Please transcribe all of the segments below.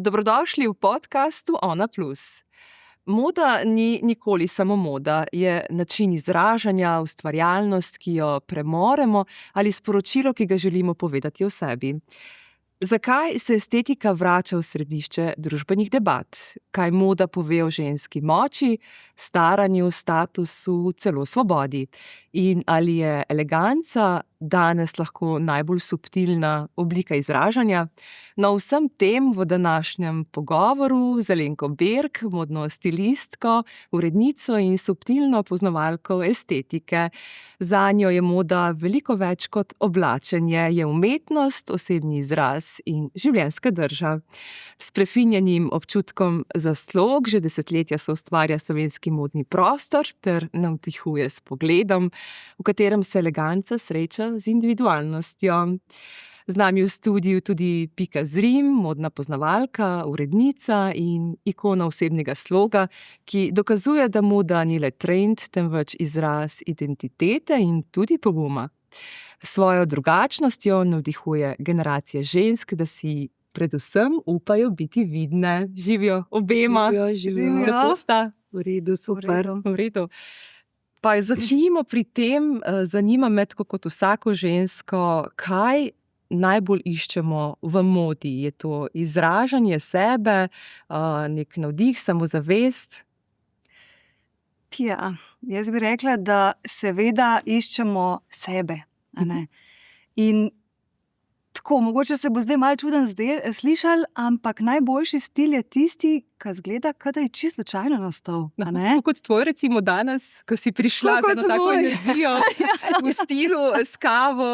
Dobrodošli v podcastu Ona Plus. Moda ni nikoli samo moda, je način izražanja, ustvarjalnost, ki jo premoremo, ali sporočilo, ki ga želimo povedati o sebi. Zakaj se estetika vrača v središče družbenih debat? Kaj moda pove o ženski moči, staranju, statusu, celo svobodi? In ali je eleganca danes lahko najbolj subtilna oblika izražanja? No, vsem tem v današnjem pogovoru z Alenko Berg, modno stilistko, urednico in subtilno poznavalko estetike. Zanjo je moda veliko več kot oblačenje, je umetnost, osebni izraz in življenjska drža. S prefinjenim občutkom za slog že desetletja se ustvarja slovenski modni prostor ter navdihuje s pogledom, v katerem se eleganca sreča z individualnostjo. Z nami v studiu tudi Pika Zrim, modna poznavalka, urednica in ikona osebnega sloga, ki dokazuje, da moda ni le trend, temveč izraz identitete in tudi poguma. S svojo drugačnostjo navdihuje generacije žensk, da si predvsem upajo biti vidne. Živijo obema. Živijo. Kako sta? V redu, super. V redu. Pa začnimo pri tem, zanima me tako kot vsako žensko, kaj najbolj iščemo v modi. Je to izražanje sebe, nek navdih, samozavest? Ja, jaz bi rekla, da seveda iščemo sebe. A ne? In tako, mogoče se bo zdaj malo čuden slišali, ampak najboljši stil je tisti, ki zgleda, kot da je čisto slučajno nastal. Kot tvoj, recimo danes, ko si prišla z eno tako energijo, v stilu, s kavo,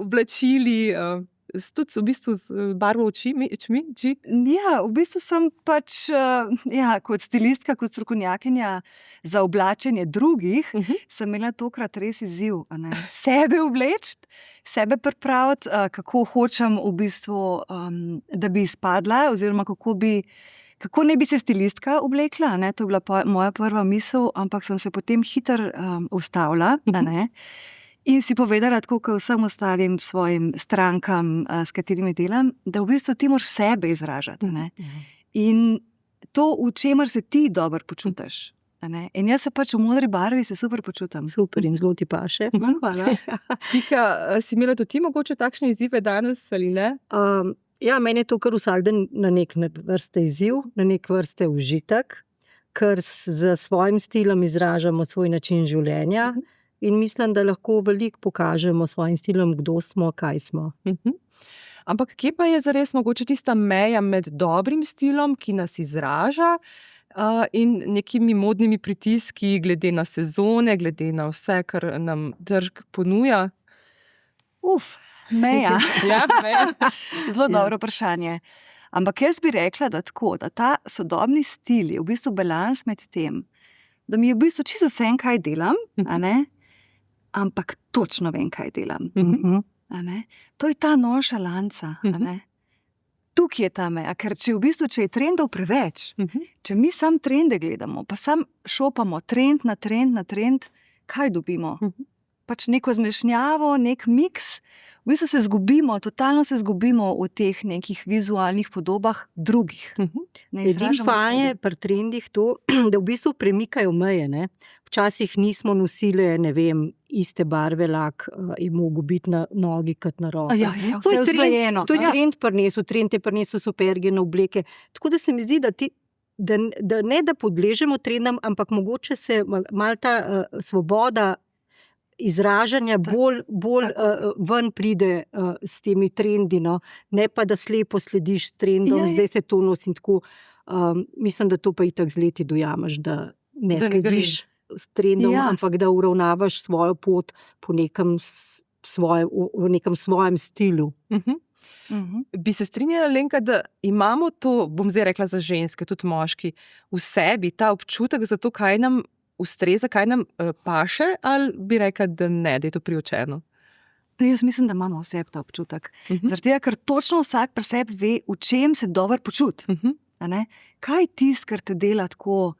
oblačili, tudi v bistvu z barvo očmi. Ja, v bistvu sem pač, kot stilistka, kot strokovnjakinja za oblačenje drugih, sem imela tokrat res izziv. Sebe obleči, sebe pripraviti, kako hočem v bistvu, da bi izpadla, oziroma kako ne bi se stilistka oblekla. To je bila moja prva misel, ampak sem se potem hitro ustavila. In si povedala, tako kot vsem ostalim svojim strankam, s katerimi delam, da v bistvu ti moraš sebe izražati. In to, v čemer se ti dobro počutiš. In jaz se pač v modri barvi se super počutim. Super, in zelo ti paše. Hvala. Pika, si imela tudi ti mogoče takšne izzive danes ali ne? Ja, meni je to kar vsak dan na nek vrste izziv, na nek vrste užitek, ker z svojim stilom izražamo svoj način življenja. In mislim, da lahko veliko pokažemo svojim stilom, kdo smo, kaj smo. Ampak kje pa je zares mogoče tista meja med dobrim stilom, ki nas izraža, in nekimi modnimi pritiski, glede na sezone, glede na vse, kar nam trg ponuja? Meja. Ja, meja. Zelo dobro vprašanje. Ampak jaz bi rekla, da tako, da ta sodobni stil je v bistvu balans med tem, da mi je v bistvu čisto vse, kaj delam, ampak točno vem, kaj delam. To je ta nonšalanca. Tukaj je ta meja, ker če je trendov preveč, če mi sam trende gledamo, pa sam šopamo trend na trend, kaj dobimo? Pač neko zmešnjavo, nek miks, v bistvu se zgubimo, totalno se zgubimo v teh nekih vizualnih podobah drugih. Edino fajn je pri trendih to, da v bistvu premikajo meje. Včasih nismo nosile, iste barve lak, je mogel biti na nogi kot na roki. To je usklajeno. To je trend je prinesel supergene obleke. Tako da se mi zdi, da ne da podležemo trendom, ampak mogoče se malo ta svoboda izražanja bolj ven pride s temi trendi, ne pa da slepo slediš trendom, zdaj se to nosi in tako. Mislim, da to pa itak z leti dojameš, da ne slediš s trendom, ampak da uravnavaš svojo pot po nekem svojem stilu. Bi se strinjala, Lenka, da imamo to, bom zdaj rekla za ženske, tudi moški, v sebi ta občutek za to, kaj nam ustreza, kaj nam paše, ali bi rekla, da ne, da je to priočeno? Jaz mislim, da imamo v sebi ta občutek. Zaradi tega, ker točno vsak pri sebi ve, v čem se dobro počuti. Kaj je tisto, kar te dela tako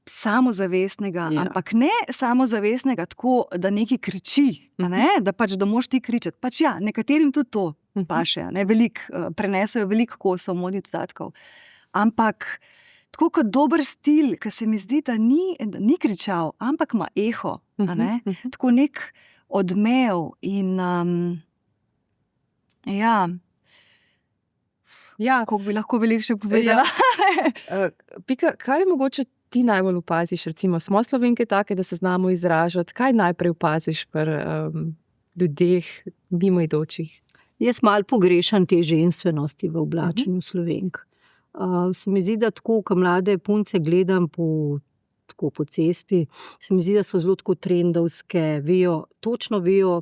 samozavestnega, Ja. ampak ne samozavestnega tako, da nekaj kriči, a ne? Da moraš ti kričati. Pač ja, nekaterim tudi to paše, a ne? Prenesejo veliko kosov modnih dodatkov. Ampak tako kot dober stil, ki se mi zdi, da ni kričal, ampak ima eho, a ne? Tako nek odmev in Ja, kako bi lahko veliko še povedala. Pika, kaj mogoče ti najbolj opaziš? Recimo, smo Slovenke take, da se znamo izražati. Kaj najprej opaziš pri ljudeh, mimoidočih? Jaz malo pogrešam te ženstvenosti v oblačenju Slovenk. Se mi zdi, da tako, ko mlade punce gledam po cesti, se mi zdi, da so zelo tako trendovske, točno vejo,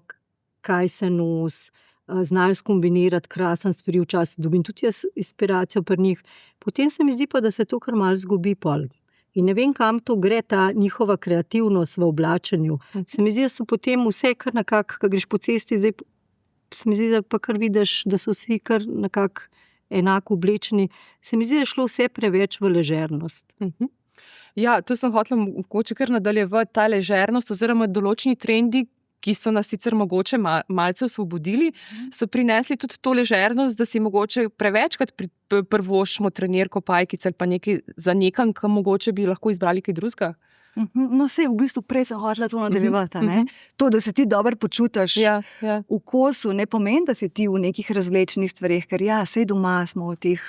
kaj se nos, znajo skombinirati krasen stvari, včasih dobim tudi jaz inspiracijo pri njih. Potem se mi zdi pa, da se to kar malo zgubi pol. In ne vem, kam to gre, ta njihova kreativnost v oblačenju. Se mi zdi, da so potem vse kar nekako, ko greš po cesti, zdaj se mi zdi, da pa kar vidiš, da so vsi kar nekako enako oblečeni. Se mi zdi, da je šlo vse preveč v ležernost. Ja, to sem hotela mogoče kar nadaljevati, ta ležernost oziroma določeni trendi, ki so nas sicer mogoče malce osvobodili, so prinesli tudi to ležernost, da si mogoče prevečkrat prvoščimo trenirko, pajkice ali pa nekaj za nekam, kam mogoče bi lahko izbrali kaj drugega. No, v bistvu prej sem hotela to nadaljevati. To, da se ti dobro počutiš v kosu, ne pomeni, da si ti v nekih razvlečenih stvareh, ker sej doma smo v teh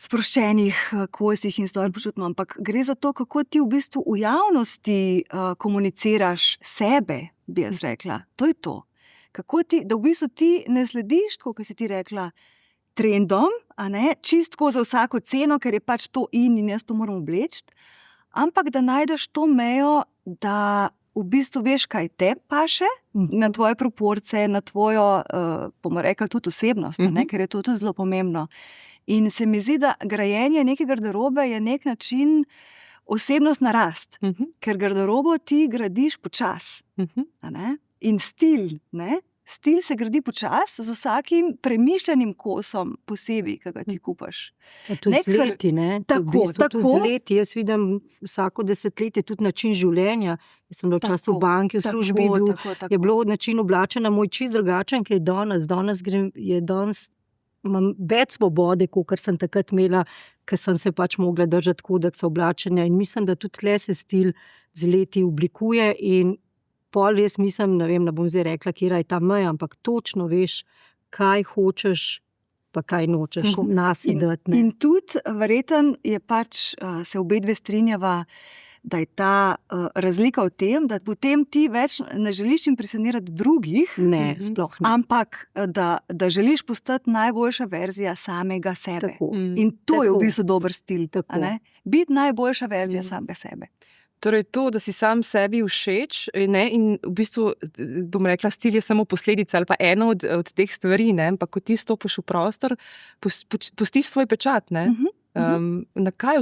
sproščenih kosih in se dobro počutimo, ampak gre za to, kako ti v bistvu v javnosti komuniciraš sebe, bi jaz rekla. To je to. Kako ti, da v bistvu ti ne slediš, tako kot si ti rekla, trendom, čistko za vsako ceno, ker je pač to in jaz to moram obleči, ampak da najdeš to mejo, da v bistvu veš, kaj te paše, na tvoje proporce, na tvojo, bomo rekli, tudi osebnost, ker je to tudi zelo pomembno. In se mi zdi, da grajenje neke garderobe je nek način osebnostna rast, ker garderobo ti gradiš počas. In stil, stil se gradi počas z vsakim premišljenim kosom posebej, ki ga ti kupaš. Tudi z leti, Tako. Tudi z leti, jaz vidim vsako desetletje tudi način življenja. Jaz sem bila včasih v banki, v službi, je bilo način oblačenja moj čist drugačen, ki je danes. Danes imam več svobode, kot sem takrat imela, ker sem se pač mogla držati kodeksa oblačenja in mislim, da tudi tle se stil z leti oblikuje in pol jaz mislim, ne vem, ne bom zdaj rekla, kje je ta meja, ampak točno veš, kaj hočeš, pa kaj nočeš nasidati. In tudi verjetno je pač, se obedve strinjava, da je ta razlika v tem, da potem ti več ne želiš impresionirati drugih, Ne, sploh ne. ampak da želiš postati najboljša verzija samega sebe. Tako. In to je v Tako. bistvu dober stil. Tako. Biti najboljša verzija samega sebe. Torej to, da si sam sebi všeč, in v bistvu, bom rekla, stil je samo posledica ali pa ena od teh stvari, ampak ko ti stopiš v prostor, pustiš svoj pečat, na kaj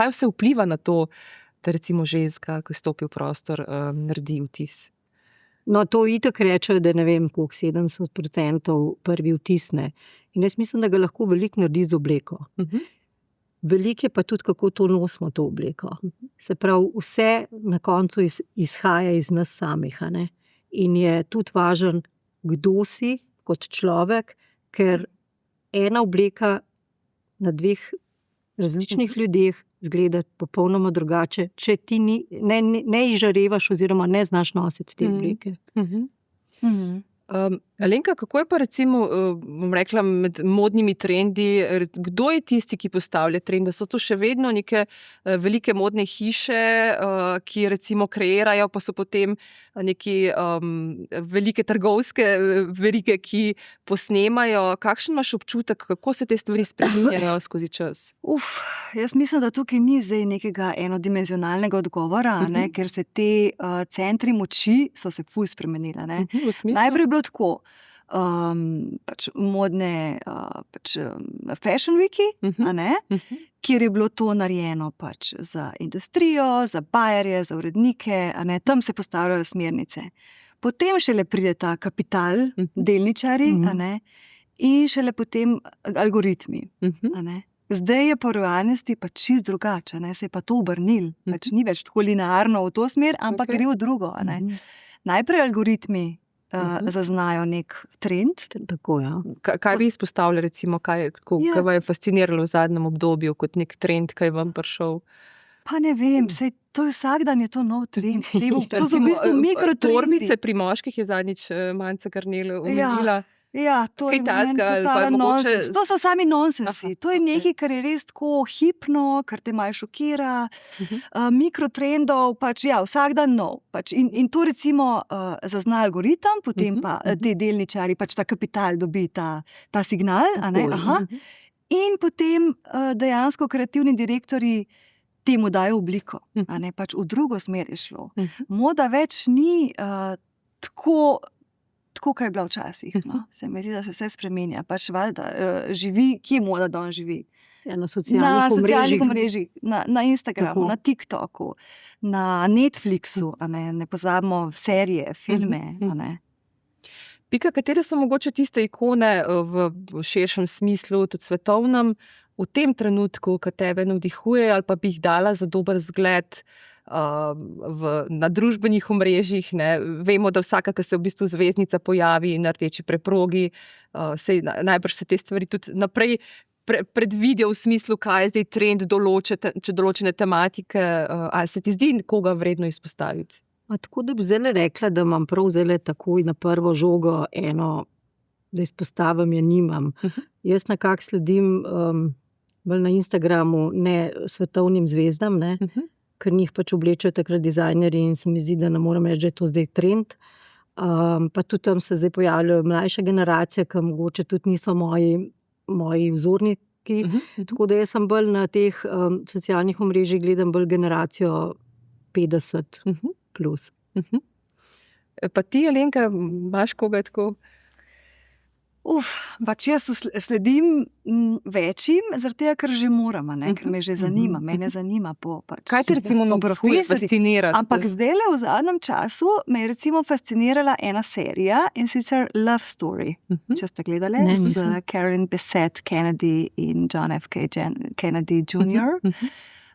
vse vpliva na to, da recimo ženska, ko stopi v prostor, naredi vtis? No, to itak rečejo, da ne vem, koliko 70% prvi vtis, ne. In jaz mislim, da ga lahko veliko naredi z obleko. Veliko je pa tudi, kako to nosimo, to obleko. Se pravi, vse na koncu izhaja iz nas samih. In je tudi važen, kdo si kot človek, ker ena obleka na dveh različnih ljudeh izgleda popolnoma drugače, če ti ne izžarevaš oziroma ne znaš nositi te obleke. Alenka, kako je pa recimo, bom rekla, med modnimi trendi, kdo je tisti, ki postavlja trende? So to še vedno neke velike modne hiše, ki recimo kreirajo, pa so potem neki velike trgovske verige, ki posnemajo. Kakšen imaš občutek, kako se te stvari spreminjajo skozi čas? Jaz mislim, da tukaj ni zdaj nekega enodimenzionalnega odgovora, ker se te centri moči so se ful spremenile. V smislu? Najprej je bilo tako, pač modne fashion weeki, kjer je bilo to narejeno pač za industrijo, za bajerje, za urednike, tam se postavljajo smernice. Potem šele pride ta kapital, delničarji, in šele potem algoritmi. Zdaj je po realnosti pa čist drugače, se je pa to obrnil. Pač ni več tako linearno v to smer, ampak gre v drugo. Najprej algoritmi zaznajo nek trend. Tako, ja. Kaj bi izpostavili, recimo, kaj vas je fasciniralo v zadnjem obdobju kot nek trend, kaj je vam prišel? Pa ne vem, to je vsak dan je to nov trend. To so v bistvu mikrotrendi. Torbice pri moških je zadnjič Manca Karnel omenila. Ja, to je totalen nonsens. To so sami nonsensi. To je nekaj, kar je res tako hipno, kar te malo šokira. Mikrotrendov, vsak dan nov. In to recimo zazna algoritem, potem pa te delničari, ta kapital dobi ta signal. In potem dejansko kreativni direktorji temu dajo obliko. V drugo smer je šlo. Moda več ni tako, kot je bila včasih. Se mi zdi, da se vse spremenja. Valjda živi, kje je moda, da on živi? Na socialnih omrežjih, na Instagramu, na TikToku, na Netflixu, ne pozabimo serije, filme. Pika, katere so mogoče tiste ikone v širšem smislu, tudi svetovnem, v tem trenutku, ki tebe navdihuje, ali pa bi jih dala za dober zgled na družbenih omrežjih. Vemo, da vsaka, ki se v bistvu zvezdnica pojavi na rdeči preprogi, najbrž se te stvari tudi naprej predvidijo v smislu, kaj je zdaj trend določene tematike. Ali se ti zdi koga vredno izpostaviti? Tako da bi zdaj rekla, da imam prav zdaj takoj na prvo žogo eno, da izpostavim, je nimam. Jaz nekako sledim bolj na Instagramu ne svetovnim zvezdam, ker njih oblečejo takrat dizajnerji in se mi zdi, da ne morem reči, da je to zdaj trend. Pa tudi tam se zdaj pojavljajo mlajša generacija, ki mogoče tudi niso moji vzorniki. Tako da jaz sem bolj na teh socialnih omrežjih, gledam bolj generacijo 50 plus. Pa ti, Alenka, imaš koga tako? Jaz sledim večjim, zaradi tega, ker že moram, ker me že zanima, mene zanima kaj te recimo fascinira? Ampak zdajle v zadnjem času me je recimo fascinirala ena serija, in sicer Love Story, če ste gledali, z Karen Bessette Kennedy in John F. Kennedy Jr.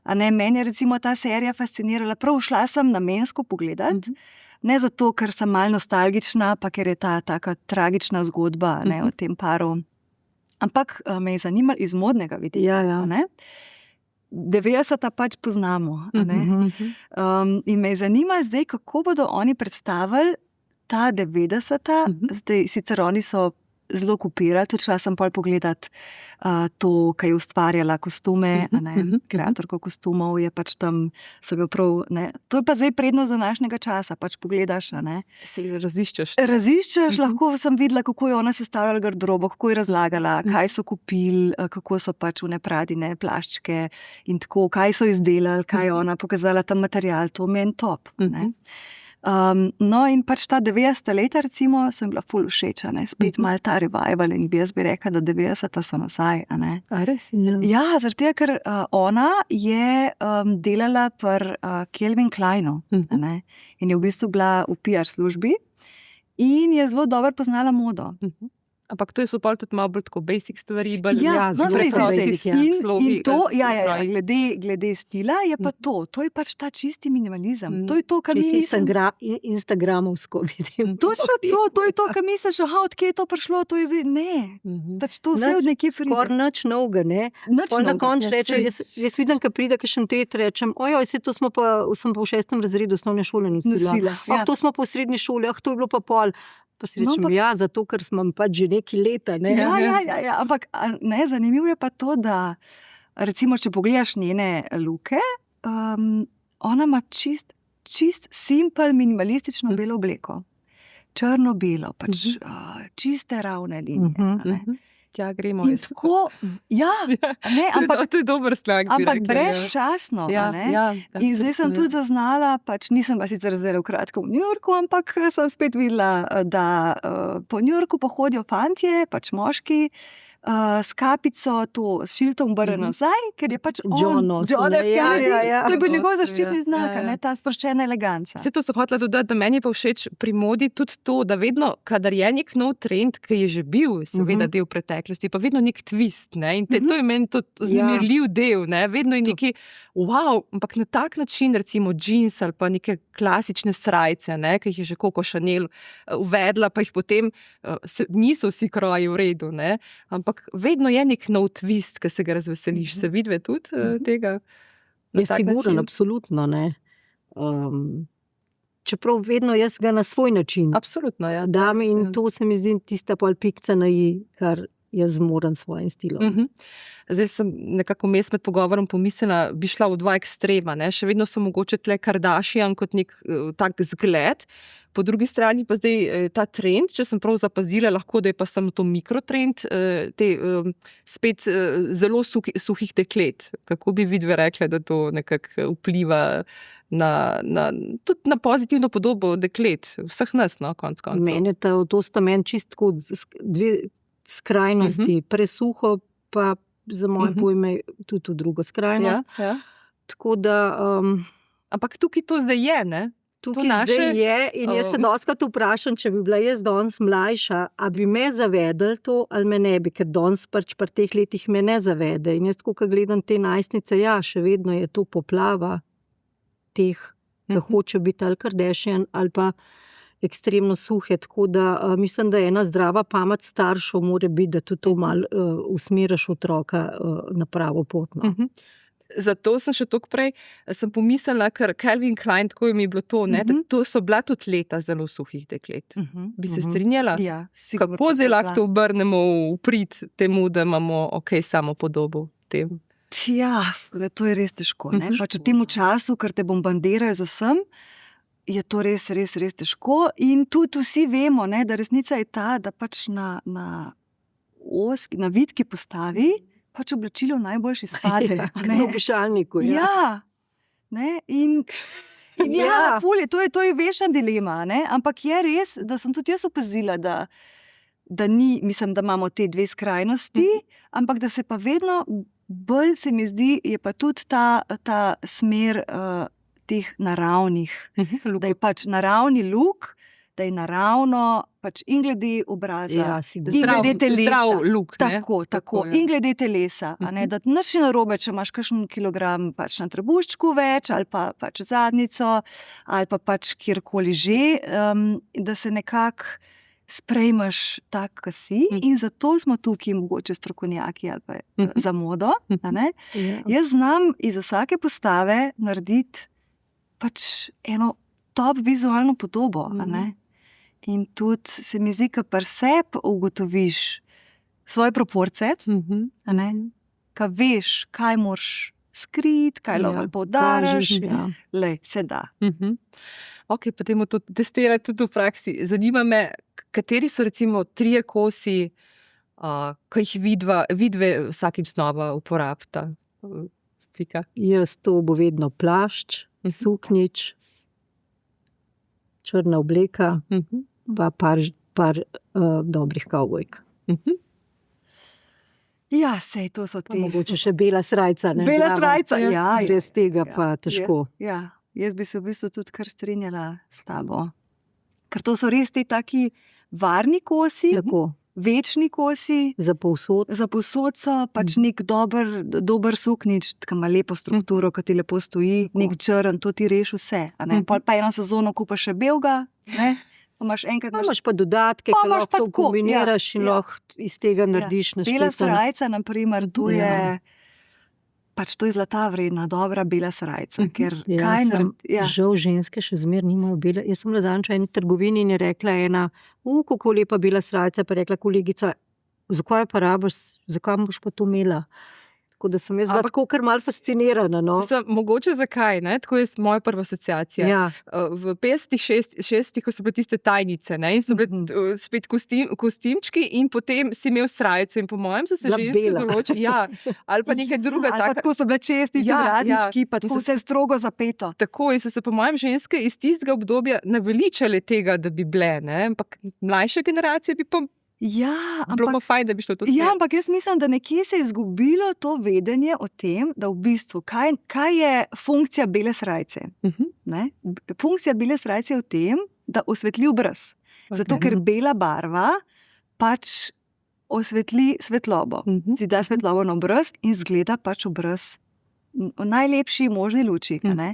Meni je recimo ta serija fascinirala, prav šla sem namensko pogledat, ne zato, ker sem malo nostalgična, pa ker je ta taka tragična zgodba o tem paru. Ampak me je zanimalo iz modnega vidika. 90-ta poznamo. In me je zanimalo zdaj, kako bodo oni predstavili ta 90-ta. Zdaj, sicer oni so zelo kopirali, tudi šla sem pol pogledat to, kaj je ustvarjala kostume, kreatorko kostumov je tam, sem bil prav, to je pa zdaj prednost današnjega časa, pogledaš, Si raziščeš. Raziščeš, lahko sem videla, kako je ona sestavljala garderobo, kako je razlagala, kaj so kupili, kako so une pradine, plaščke in tako, kaj so izdelali, kaj je ona pokazala tam material, to mi je en top. No, in ta 90. leta, recimo, sem bila ful všeč, spet malo ta revival, in jaz bi rekla, da 90. so nazaj. Res? Ja, zaradi tega, ker ona je delala pri Calvin Kleinu, in je v bistvu bila v PR službi in je zelo dobro poznala modo. Ampak to so pa tudi malo bolj tako basic stvari. Glede stila je pa to je ta čisti minimalizem. To je to, kar mi Instagramovsko vidim. Točno to je to, kar misliš, odkje je to prišlo, to je zdaj, ne. To vse od nekje pride. Skoraj nič novega, ne. Na koncu reče, jaz vidim, ko pride kakšen tret, rečem, to sem pa v 6. razredu osnovne šole nosila. To smo pa v srednji šoli, to je bilo pa pol. Pa si rečem, zato, ker smo že nekaj leta. Ja, ampak zanimivo je pa to, da recimo, če pogledaš njene luke, ona ima čist simpel, minimalistično belo obleko. Črno-belo, čiste ravne linije. Tja gremo. In tako, to je dober slag. Ampak brezčasno. In zdaj sem tudi zaznala, nisem pa sicer zdaj v kratko v New Yorku, ampak sem spet videla, da po New Yorku pohodijo fantje, moški, s kapico, to s šiltom obrnjeno nazaj, ker je pač John on, nosil, John ne, F. ja, Kennedy. ja, ja. To je bil njegov Nosil, zaščitni ja. znak, Ja, ja. ta sproščena eleganca. Vse to sem hotela dodati, da meni je pa všeč pri modi tudi to, da vedno, kadar je nek nov trend, ki je že bil, seveda del preteklosti, pa vedno nek twist, ne? In to je meni tudi vznemirljiv del, ne? Vedno je neki, wow, ampak na tak način, recimo džins ali pa neke klasične srajce, ne? Ki jih je že Coco Chanel uvedla, pa jih potem niso vsi kroji v redu, ne? Ampak vedno je nek nov twist, ki se ga razveseliš. Se vidve tudi tega? Je sigurno, absolutno, ne. Čeprav vedno jaz ga na svoj način Absolutno, ja. dam in to se mi zdi tista pol pikca na i, kar jaz zmorem s svojim stilom. Zdaj sem nekako vmes med pogovorom pomislila, bi šla v dva ekstrema, ne? Še vedno so mogoče tle Kardashian kot nek tak zgled, po drugi strani pa zdaj ta trend, če sem prav zapazila, lahko da je pa samo to mikrotrend, spet zelo suhih deklet. Kako bi vidve rekle, da to nekako vpliva tudi na pozitivno podobo deklet, vseh nas, no, konc koncev. Mene to sta meni čistko dve skrajnosti, presuho pa za moje pojme tudi v drugo skrajnost. Ja. Tako da ampak tukaj to zdaj je, ne? tukaj zdaj je in jaz se dostikrat vprašam, če bi bila jaz danes mlajša, a bi me zavedel to ali me ne bi, ker danes pač pri teh letih me ne zavede. In jaz, ko gledam te najstnice, ja, še vedno je to poplava teh, ki hoče biti ali Kardashian ali pa ekstremno suhe, tako da mislim, da ena zdrava pamet staršev mora biti, da tudi to malo usmeriš otroka na pravo pot. No. Zato sem še toliko prej pomislila, ker Calvin Klein, tako mi je bilo to, ne, da to so bila tudi leta zelo suhih deklet. Bi se strinjala? Ja, sigurno. Kako zdaj lahko to obrnemo v prid temu, da imamo samo podobo tem? Ja, to je res težko. Ne? Pač v tem času, ker te bombardirajo z vsem, je to res, res, res težko. In tudi vsi vemo, ne, da resnica je ta, da pač na vitki postavi pač oblačilo najboljši izpade. Na obišalniku, ja. Ja, ne, in ja, fulje, to je večna dilema, ne? Ampak je res, da sem tudi jaz opazila, da ni, mislim, da imamo te dve skrajnosti, ampak da se pa vedno bolj, se mi zdi, je pa tudi ta smer teh naravnih, da je pač naravni look, da je naravno pač in glede obraza, Ja, in glede telesa. Zdrav look, ne? Tako, ja. in glede telesa, a ne, da nič ni narobe, če imaš kakšen kilogram pač na trebuščku več, ali pa pač zadnjico, ali pa pač kjerkoli že, da se nekako sprejmeš tak, kot si, in zato smo tukaj mogoče strokovnjaki ali pa za modo, a ne. Ja. Jaz znam iz vsake postave narediti pač eno top vizualno podobo, a ne. In tudi se mi zdi, ka pri sebi ugotoviš svoje proporce, a ne, ka veš, kaj moraš skriti, kaj lahko poudariš, lej, se da. Ok, potem to testirati tudi v praksi. Zanima me, kateri so recimo 3 kosi, ki jih vidve vsakič znova uporabita. Pika. Jaz to bo vedno plašč, suknjič, črna obleka, pa par dobrih kavbojk. Ja, sej, to so Pa mogoče še bela srajca. Ne, Bela zraven. srajca, ja. Brez tega pa težko. Ja, jaz bi se v bistvu tudi kar strinjala s tabo. Ker to so res ti taki varni kosi, Tako, večni kosi, za povsod. za povsod so pač nek dober suknjič, ki ima lepo strukturo, ki ti lepo stoji, nek črn, to ti reši vse. A ne? Pol pa eno sezono kupaš še belga, ne? Pa imaš enkrat Imaš pa dodatke, Pa ki imaš lahko pa to tako, kombiniraš in ja. lahko iz tega narediš Bela naštetno. srajca, na primer, to je Ja. pač to je zlata vredna, dobra bela srajca, ker Ja, kaj naredi? Ja. Žal ženske še zmer nimajo bele. Jaz sem bila zadnjič v eni trgovini in je rekla ena, kako lepa bela srajca, pa je rekla kolegica, zakaj pa rabiš, zakaj boš pa to imela? Tako da sem jaz bila tako kar malo fascinirana. No? Mogoče zakaj, ne? Tako je moja prva asociacija. Ja. V 50-60, ko so bile tiste tajnice, ne? In so bile spet kostimčki in potem si imel srajco in po mojem so se Bila ženske bela. določile, ja, ali pa nekaj druga Ali pa taka. tako so bile česti, Ja, radnički, pa in tako so vse strogo zapeto. Tako, in so se po mojem ženske iz tistega obdobja naveličale tega, da bi bile, ne? Ampak mlajše generacije bi pa Ja, Bilo ampak pa fajn, da bi šlo to Ja, smer. ampak jaz mislim, da nekje se je izgubilo to vedenje o tem, da v bistvu, kaj je funkcija bele srajce. Ne? Funkcija bele srajce je v tem, da osvetli obraz. Zato, ker bela barva pač osvetli svetlobo. Si da svetlobo na obraz in zgleda pač obraz v najlepši možni luči. A ne?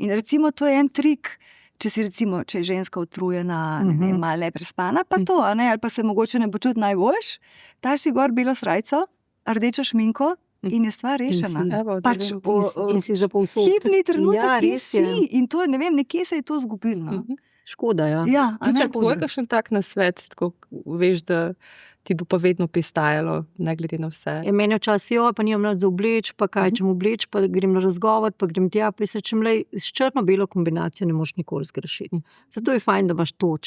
In recimo to je en trik, če je ženska utrujena, malo neprespana, pa to, a ne, ali pa se mogoče ne počuti najboljš, daš si gor belo srajco, rdečo šminko in je stvar rešena. Evo, Pač In si za povsod. hipni trenutek Ja, in res je. si. In to, ne vem, nekje se je to izgubilo. No? Škoda, ja. Ja, a Pika, ne? tvoj kakšen tak nasvet, tako veš, da ti bo pa vedno pistajalo, ne glede na vse. Meni včasih, pa nimam nič za obleč, pa kaj čem obleč, pa grem na razgovor, pa grem tja, pa si rečem, lej, s črno-belo kombinacijo ne moreš nikoli zgrešiti. Zato je fajn, da imaš to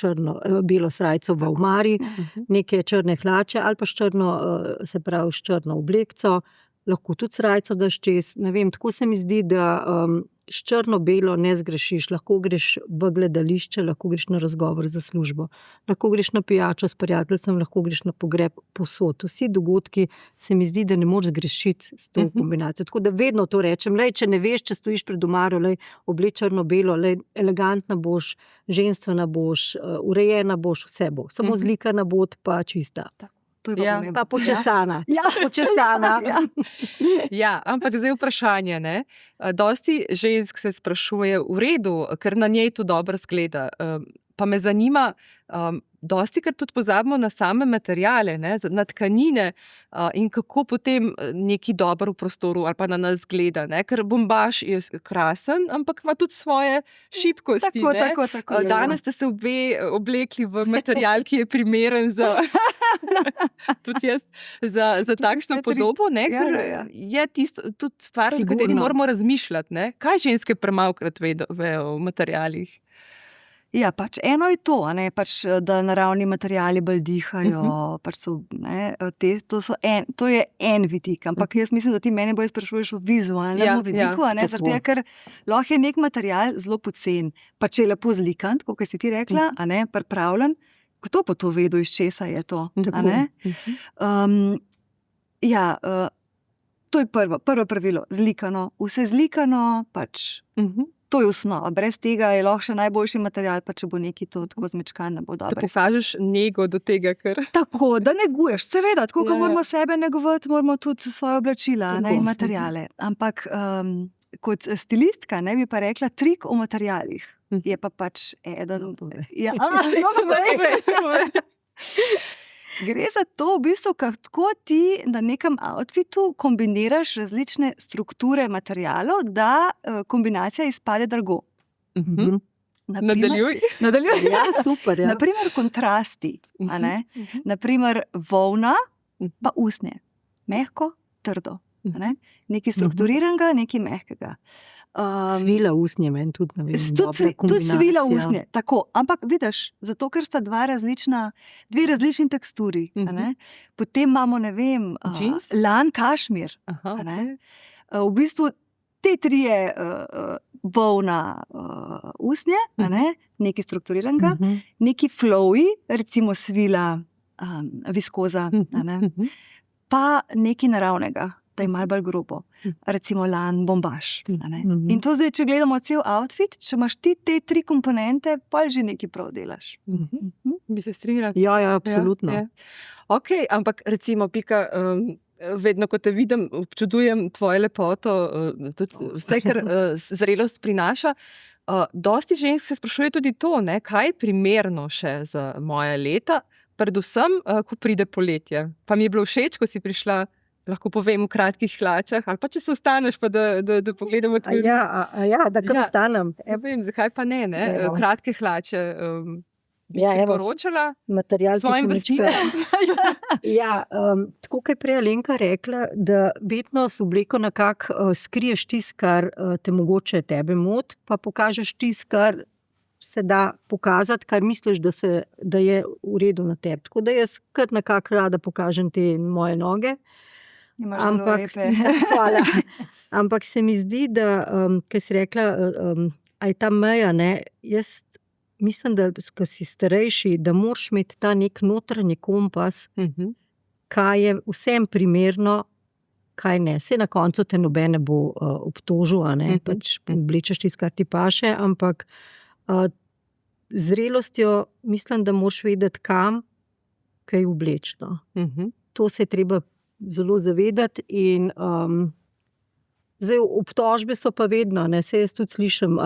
belo srajco v omari, neke črne hlače ali pa s črno oblekco, lahko tudi srajco daš čez. Ne vem, tako se mi zdi, da s črno-belo ne zgrešiš. Lahko greš v gledališče, lahko greš na razgovor za službo, lahko greš na pijačo s prijateljem, lahko greš na pogreb, povsod. Vsi dogodki se mi zdi, da ne moreš zgrešiti s to kombinacijo. Tako da vedno to rečem, lej, če ne veš, če stojiš pred omaro, lej, obleč črno-belo, lej, elegantna boš, ženstvena boš, urejena boš, vse bo. Samo zlikana bod pa čista. To je pa Ja, pomembno. Pa počesana. Ja. Počesana. Ja. Ja, ampak zdaj vprašanje, ne? Dosti žensk se sprašuje, v redu, ker na njej to dobro zgleda. Pa me zanima, dosti krat tudi pozabimo na same materiale, ne? Na tkanine in kako potem neki dobro v prostoru ali pa na nas gleda. Ne? Ker bombaž je krasen, ampak ima tudi svoje šibkosti. Tako. Danes ste se oblekli v material, ki je primeren za, tudi jaz, za takšno podobo, ne? Ker je tisto tudi stvar, o kateri moramo razmišljati. Ne? Kaj ženske premalokrat vejo o materialih? Ja, pač eno je to, a ne, pač, da naravni materiali bolj dihajo. Pač so, ne, to je en vidik, ampak jaz mislim, da ti mene bolj sprašuješ o vizualnem vidiku, a ne, zaradi tega, ker lahko je nek material zelo pocen, pa če je lepo zlikan, kot si ti rekla, a ne, pripravljen, kdo pa to vedel, iz česa je to, a ne? To je prvo pravilo, zlikano, vse zlikano, pač to je osnova. Brez tega je lahko še najboljši material, pa če bo neki to tako zmečkan, ne bo dobro. Da pokažeš nego do tega, ker... Tako, da neguješ, seveda, tako kot moramo sebe negovati, moramo tudi svoje oblačila, ne, in materiale. Ampak kot stilistka, ne, bi pa rekla, trik o materialih je pa pač eden... Ja, gre za to, v bistvu, kako ti na nekem outfitu kombiniraš različne strukture materialov, da kombinacija izpade drago. Nadaljuj. Ja, super. Ja. Naprimer kontrasti, a ne? Naprimer volna pa usnje. Mehko, trdo. A ne? Nekaj strukturiranega, nekaj mehkega. Svila usnje, meni tudi, ne vem, tudi svila usnje, tako, ampak vidiš, zato ker sta dve različni teksturi, a ne? Potem imamo, ne vem, lan kašmir, a ne? V bistvu te trije volna usnje, a ne? Nekaj strukturiranega, nekaj flowy, recimo svila viskoza, a ne? Pa nekaj naravnega, da je malo bolj grobo. Recimo lan bombaž. In to zdaj, če gledamo cel outfit, če imaš ti te tri komponente, pa že nekaj prav delaš. Bi se strinjala? Ja, absolutno. Ja. Ok, ampak recimo, Pika, vedno, ko te vidim, občudujem tvojo lepoto, tudi vse, kar zrelost prinaša. Dosti žensk se sprašuje tudi to, ne, kaj je primerno še za moja leta, predvsem, ko pride poletje. Pa mi je bilo všeč, ko si prišla, lahko povem, v kratkih hlačah, ali pa če se ostaneš, pa da pogledamo tudi. Ja, da kar ostanem. Ja, vem, zakaj pa ne? Kratke hlače bi priporočala svojim vrsticam. Ja, tako kot je prej Alenka rekla, da vedno s obleko nekako skriješ tisto, kar te mogoče tebe moti, pa pokažeš tisto, kar se da pokazati, kar misliš, da je v redu na tebi. Tako da jaz kar nekako rada pokažem te moje noge. Hvala. Ampak se mi zdi, da, kaj si rekla, a je ta meja, ne, jaz mislim, da ko si starejši, da moraš imeti ta nek notranji kompas, kaj je vsem primerno, kaj ne. Saj na koncu te nobene bo obtožil, a ne, pač oblečeš tisto, kar ti paše, ampak z zrelostjo mislim, da moraš vedeti, kam kaj obleči. No. To se je treba zelo zavedati in zdaj obtožbe so pa vedno, ne, saj jaz tudi slišim,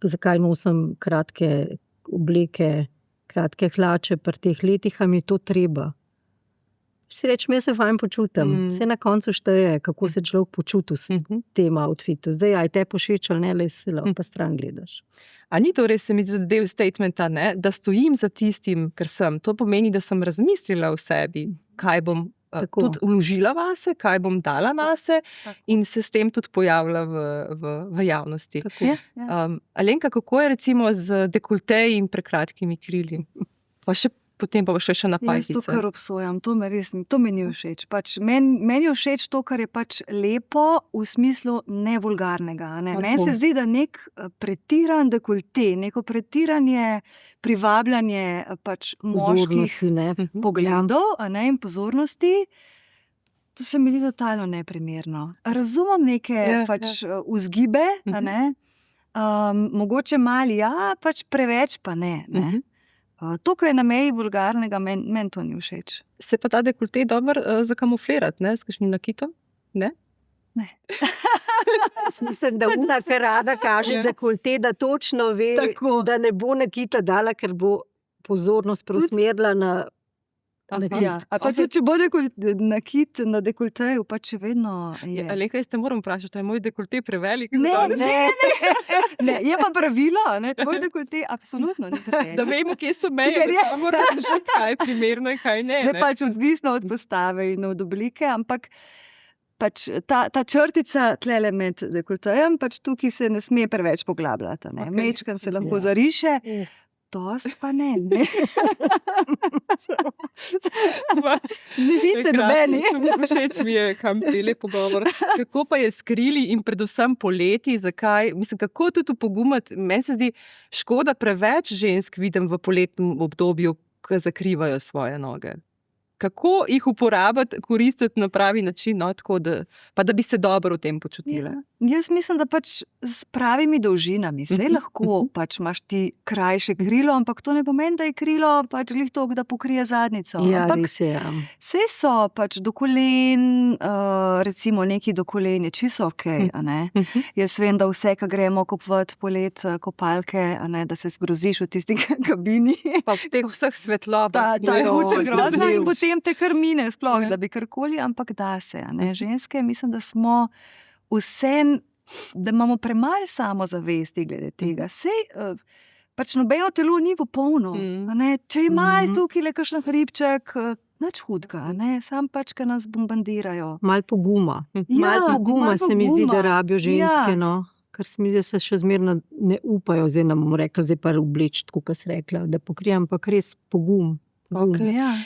zakaj nosim kratke obleke, kratke hlače pri teh letih, a mi je to treba. Si rečem, jaz se fajn počutim. Vse na koncu šteje, kako se človek počuti v tem outfitu. Zdaj, aj te pošeč ali ne, le se lahko pa stran gledaš. A ni to res, se mi zdi del statementa, ne? Da stojim za tistim, ker sem. To pomeni, da sem razmislila o sebi, kaj bom tudi vložila vase, kaj bom dala nase in se s tem tudi pojavila v javnosti. Alenka, kako je recimo z dekolteji in prekratkimi krili? Pa še potem pa še na pajkice. Jaz to kar obsojam, to mi ni všeč. Pač meni je všeč to, kar je pač lepo v smislu nevulgarnega. Ne? Meni se zdi, da nek pretiran dekolte, neko pretiranje privabljanje pač moških pogledov, a ne, in pozornosti, to se mi zdi totalno neprimerno. Razumem neke pač vzgibe, a ne, mogoče mali, pač preveč pa ne. To, kar je na meji vulgarnega, meni to ni všeč. Se pa ta dekolte dobro zakamuflirati, ne, s kakšnim nakitom? Ne? Ne. Mislim, da ona se rada kaže dekolte, da točno ve, da ne bo nakita dala, ker bo pozornost preusmerila na nakit. A pa tudi, če bo nakit na dekolteju, pa če vedno je. Alenka, jaz te moram vprašati, je moj dekolte prevelik? Ne, je pa pravilo, ne, tvoj dekolte absolutno ni prevelik. Da vemo, kje so meje, da se moramo različiti, kaj je primerno in kaj ne. Zdaj pač odvisno od postave in od oblike, ampak pač ta črtica tlele med dekoltejem, pač tukaj se ne sme preveč poglabljati. Mečkan se lahko zariše, dost pa ne. Ne vice nobeni. Všeč mi je, kam tele pogovor. Kako pa je s krili in predvsem poleti, zakaj? Mislim, kako tudi upogumati? Meni se zdi škoda, preveč žensk vidim v poletnem obdobju, ki zakrivajo svoje noge. Kako jih uporabiti, koristiti na pravi način, no, tako pa da bi se dobro v tem počutila? Jaz mislim, da pač s pravimi dolžinami, saj lahko pač imaš ti krajše krilo, ampak to ne pomeni, da je krilo pač glih toliko, da pokrije zadnico. Ampak res je. Saj so pač do kolen, recimo neki do kolen je čisto okej, a ne. Jaz vem, da vse, ko gremo kupovat polet kopalke, a ne, da se zgroziš v tisti kabini. Pa v teh vseh svetlobah. Ta je huče grozno in potem te kar mine sploh, da bi karkoli, ampak da se, a ne. Ženske, mislim, da smo da imamo premalo samozavesti glede tega. Sej, pač nobeno telo ni popolno. Če je malo tukaj le kakšen hribček, nič hudega, sam pač, ki nas bombardirajo. Malo poguma. Malo poguma se mi zdi, da rabijo ženske, no. Ker se mi zdi, da se še zmerno ne upajo, zdaj nam bomo rekli, zdaj pa obleči, tako kot si rekla, da pokrijem, ampak res pogum.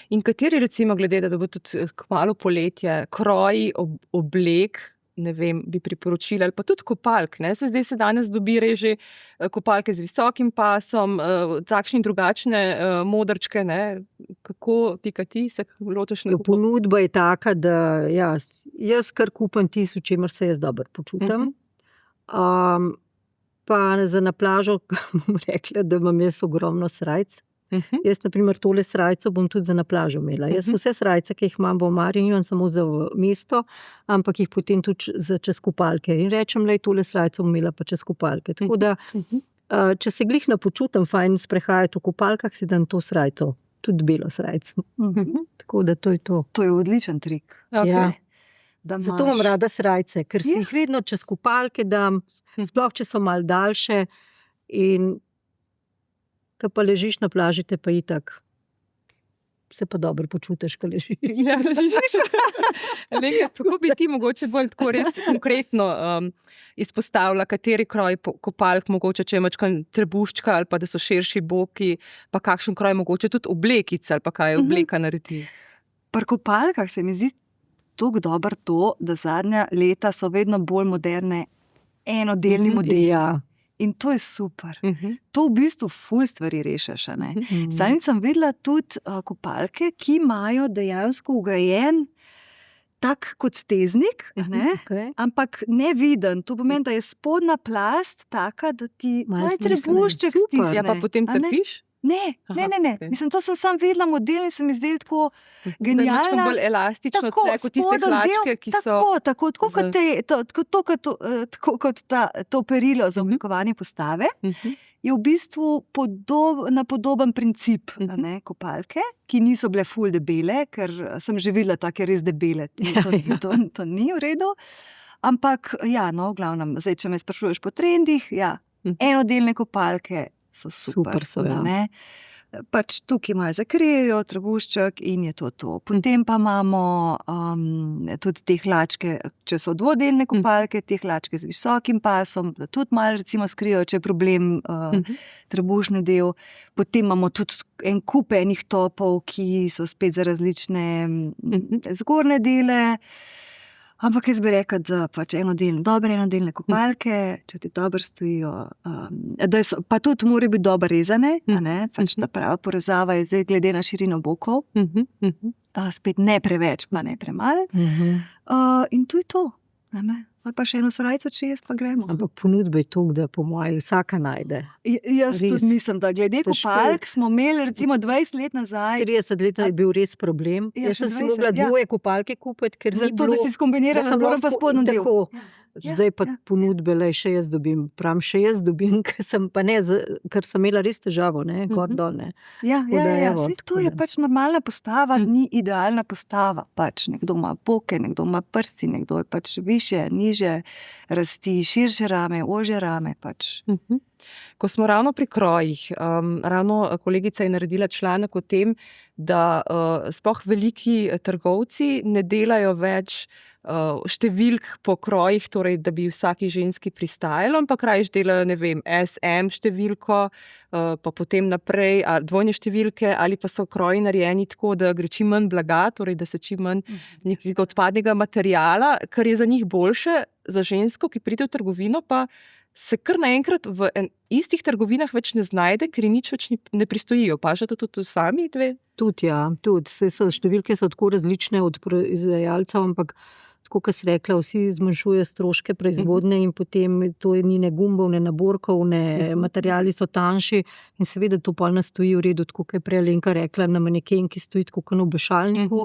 In kateri recimo, glede, da bo tudi kmalu poletje, kroji oblek, ne vem, bi priporočila, ali pa tudi kopalk, ne? Zdaj se danes dobi reži kopalke z visokim pasom, takšne in drugačne modrčke, ne? Kako ti se lotiš na ponudba je taka, da jaz kar kupam tisto, v čemer se jaz dobro počutim. Pa za na plažo bom rekla, da imam jaz ogromno srajc. Jaz, na primer, tole srajco bom tudi za na plažo imela. Jaz vse srajce, ki jih imam v omari, nimam samo za mesto, ampak jih potem tudi za čez kopalke. In rečem, lej, tole srajco bom imela pa čez kopalke. Tako da, če se glih napočutam fajn sprehajati v kopalkah, si dam to srajco, tudi belo srajco. Tako da to je to. To je odličen trik. Zato imam rada srajce, ker si jih vedno čez kopalke dam, sploh če so malo daljše in ko pa ležiš na plaži, te pa itak se pa dobro počutiš, ko ležiš. Alenka, kako bi ti mogoče bolj tako res konkretno izpostavila, kateri kroj kopalk, mogoče, če imaš trebuščka ali pa da so širši boki, pa kakšen kroj mogoče tudi oblekic ali pa kaj obleka naredi? Pri kopalkah se mi zdi tako dobro to, da zadnja leta so vedno bolj moderne enodelni modeli. In to je super. To v bistvu ful stvari rešiš. Zadnjič sem videla tudi kopalke, ki imajo dejansko vgrajen tak kot steznik, ampak neviden. To pomeni, da je spodnja plast taka, da ti malce trebušček stisne. Ja, pa potem trpiš? Ne. Mislim, to sem sam videla model in se mi zdeli tako genialno. Bolj elastično, kot tiste hlačke, ki so... Tako kot to perilo za oblikovanje postave, je v bistvu na podoben princip kopalke, ki niso bile ful debele, ker sem že videla take res debele. To ni v redu. Ampak, v glavnem, zdaj, če me sprašuješ po trendih, enodelne kopalke so super. Pač tukaj imajo zakrijejo trebušček in je to. Potem pa imamo tudi te hlačke, če so dvodelne kopalke, te hlačke z visokim pasom, da tudi malo recimo skrijo, če je problem trebušni del. Potem imamo tudi en kup enih topov, ki so spet za različne zgornje dele. Ampak jaz bi rekla, da pač dobre enodelne kopalke, če ti dobro stojijo, pa tudi morajo biti dobro rezane, pač ta prava porezava je zdaj glede na širino bokov, spet ne preveč, pa ne premalo. In to je to. Pa še eno srajco, če pa gremo. Ampak ponudbe je toliko, da po mojem vsaka najde. Jaz tudi mislim, da glede kopalk smo imeli recimo 20 let nazaj. 30 let je bil res problem. Jaz sem si mogla dvoje kopalke kupiti, ker ni bilo... Zato, da si skombinirala zgornjo pa spodnjo del. Zdaj pa ponudbe, še jaz dobim. Ker sem imela res težavo, gor dol. To je pač normalna postava, ni idealna postava. Pač nekdo ima boke, nekdo ima prsi, nekdo je pač više, niže rasti, širše rame, ožje rame. Pač. Ko smo ravno pri krojih, ravno kolegica je naredila članek o tem, da sploh veliki trgovci ne delajo več številk po krojih, torej da bi vsaki ženski pristajalo, ampak rajš delajo, SM številko, pa potem naprej dvojne številke, ali pa so kroji narejeni tako, da gre čim manj blaga, torej da se čim manj nekega odpadnega materiala, kar je za njih boljše, za žensko, ki pride v trgovino, pa se kar naenkrat v istih trgovinah več ne znajde, ker nič več ne pristojijo. Pažete tudi sami dve? Tudi, številke so tako različne od proizvajalcev, ampak tako, kot si rekla, vsi zmanjšujejo stroške proizvodnje in potem to ni ne gumbov, ne naborkov, ne materiali so tanjši in seveda to pol nas stoji v redu, tako kot je prej Alenka rekla, na maneken, ki stoji tako kot na obešalniku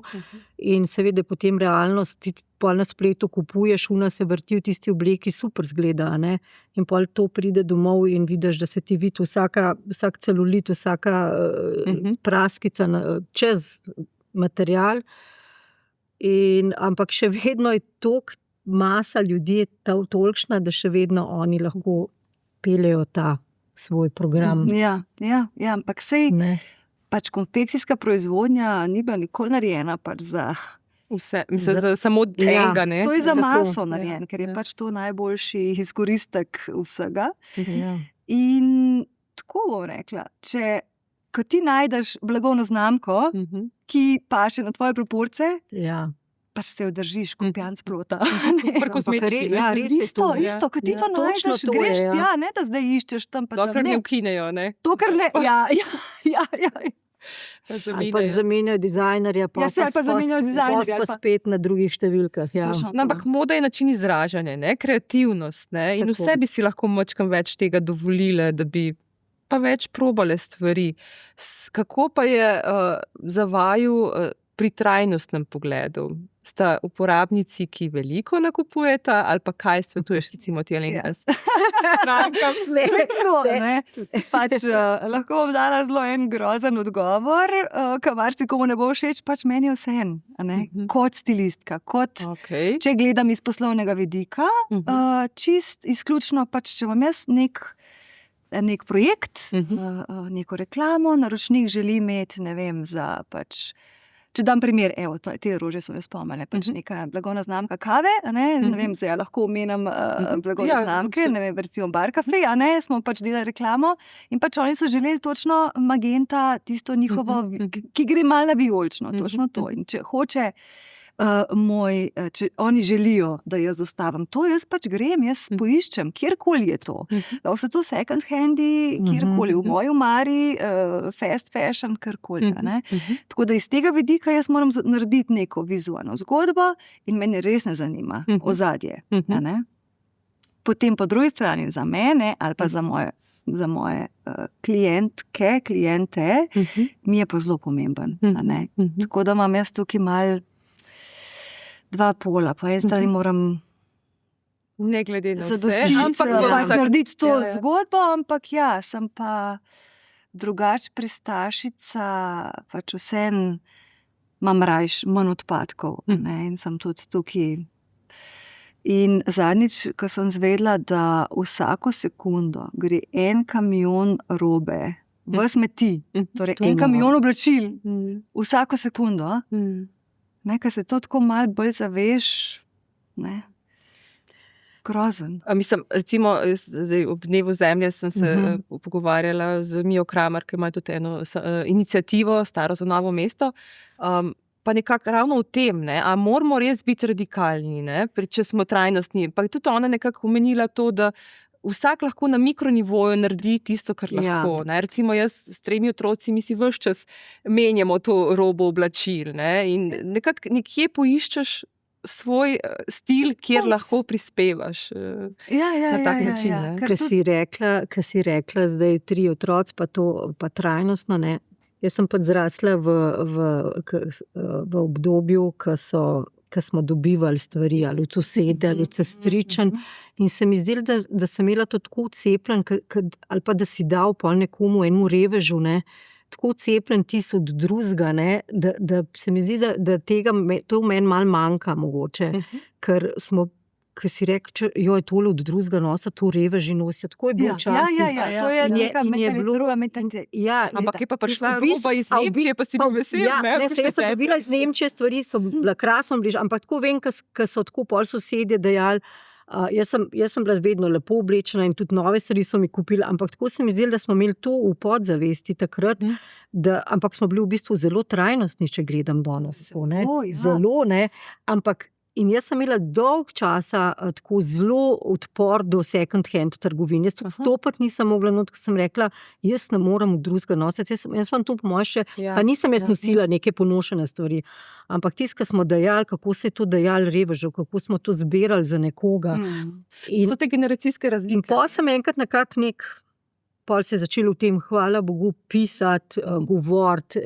in seveda potem realnost, ti pol na spletu kupuješ, se vrti v tisti obleki, super zgleda, in pol to pride domov in vidiš, da se ti vidi vsak celulit, vsaka praskica čez material. Ampak še vedno je toliko masa ljudi tolikšna, da še vedno oni lahko peljejo ta svoj program. Ampak sej pač konfekcijska proizvodnja ni bila nikoli narejena pač za vse, za samo enega. To je za maso narejen, ker je pač to najboljši izkoristek vsega. In tako bom rekla, ko ti najdeš blagovno znamko, ki paše na tvoje proporce, pač se jo držiš kot pijanc plota. Isto, ko ti to najdeš, greš tja, ne da zdaj iščeš tam. Dokler ne ukinejo, ne? Dokler ne, Ali pa zamenjajo dizajnerja, pa spet na drugih številkah. Ampak moda je način izražanja, kreativnost, in vse bi si lahko močkam več tega dovolile, da bi pa več probale stvari. Kako pa je za vaju pri trajnostnem pogledu? Sta uporabnici, ki veliko nakupujeta, ali pa kaj svetuješ, recimo ti Alenka? Lahko bom dala zelo en grozen odgovor, ki marsikomu ne bo všeč, pač meni je vseeno. Kot stilistka, če gledam iz poslovnega vidika, čist izključno pač, če imam jaz nek projekt, neko reklamo, naročnik želi imeti, za pač, če dam primer, te rože sem jo spomnila, pač neka blagovna znamka kave, ne vem, zdaj lahko omenjam blagovne znamke, recimo Bar Cafe, smo pač delali reklamo in pač oni so želeli točno magenta, tisto njihovo, ki gre malo na vijolično, točno to. In če hoče če oni želijo, da jaz dostavim to, jaz pač grem, jaz poiščem, kjerkoli je to. Lahko so to second handi, kjerkoli, v moji omari, fast fashion, kjerkoli. Tako da iz tega vidika jaz moram narediti neko vizualno zgodbo in mene res ne zanima ozadje. Potem po drugi strani za mene ali pa za moje klijente, mi je pa zelo pomemben. Tako da imam jaz tukaj malo dva pola, po eni strani moram ne glede na vse, ampak narediti to zgodbo, ampak sem pa drugač pristašica, pač vseeno imam rajš manj odpadkov in sem tudi tukaj. In zadnjič, ko sem zvedela, da vsako sekundo gre en kamion robe v smeti, torej en kamion oblačil, vsako sekundo, ko se to tako malo bolj zaveš, grozen. Mislim, recimo, zdaj ob dnevu zemlje sem se pogovarjala z Mijo Kramer, ki ima tudi eno inicijativo Staro za Novo mesto, pa nekako ravno v tem, a moramo res biti radikalni, če smo trajnostni. Pa je tudi ona nekako omenila to, da vsak lahko na mikronivoju naredi tisto, kar lahko. Recimo jaz s 3 otroci, mi si ves čas menjamo to robo oblačil. In nekako nekje poiščeš svoj stil, kjer lahko prispevaš na tak način. Kar si rekla, zdaj 3 otroci, pa trajnostno, Jaz sem pa zrasla v obdobju, ko smo dobivali stvari, ali od sosede, ali od sestričen. In se mi zdi, da sem imela to tako cepljen, ali pa da si dal pol nekomu, enemu revežu, tako cepljen tis od drugega, da se mi zdi, da to v meni malo manjka mogoče, ker si rekel, je tole od drugega nosa, to reveži nosijo, tako je bil včasih. To je neka druga mentaliteja. Ampak je pa prišla roba iz Nemčije, pa si bil vesel, Jaz sem dobila iz Nemčije, stvari so bila krasno bližje, ampak tako vem, ko so tako pol sosedje dejali, jaz sem bila vedno lepo oblečena in tudi nove stvari so mi kupili, ampak tako se mi zdelo, da smo imeli to v podzavesti takrat, ampak smo bili v bistvu zelo trajnostni, če gledam danes. Zelo, ampak in jaz sem imela dolg časa tako zelo odpor do second hand trgovin. Jaz tudi stopiti nisem mogla, ko sem rekla, jaz ne moram od drugega nositi. Jaz sem to po moje še, pa nisem jaz nosila neke ponošene stvari. Ampak tisto, ko smo dajali, kako se je to dajali revežev, kako smo to zbirali za nekoga. So te generacijske razlike. In pa sem enkrat nekako pol se je začelo v tem, hvala Bogu, pisati, govoriti,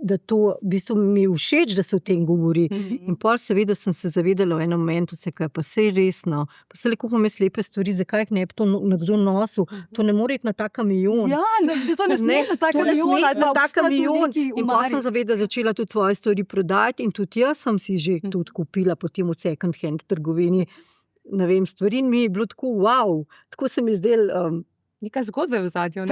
da to v bistvu mi je všeč, da se o tem govori. In pol seveda sem se zavedala v enem momentu, pa sej resno, pa se lepo pomeni slepe stvari, zakaj jih ne bi to nekdo nosil, to ne more iti na ta kamion. To ne sme na ta kamion, ali na ta kamion. In pa sem zaveda začela tudi svoje stvari prodajati in tudi jaz sem si že tudi kupila potem v second hand trgovini, ne vem, stvari in mi je bilo tako, wow, tako se mi zdelo, neka zgodba v zadju,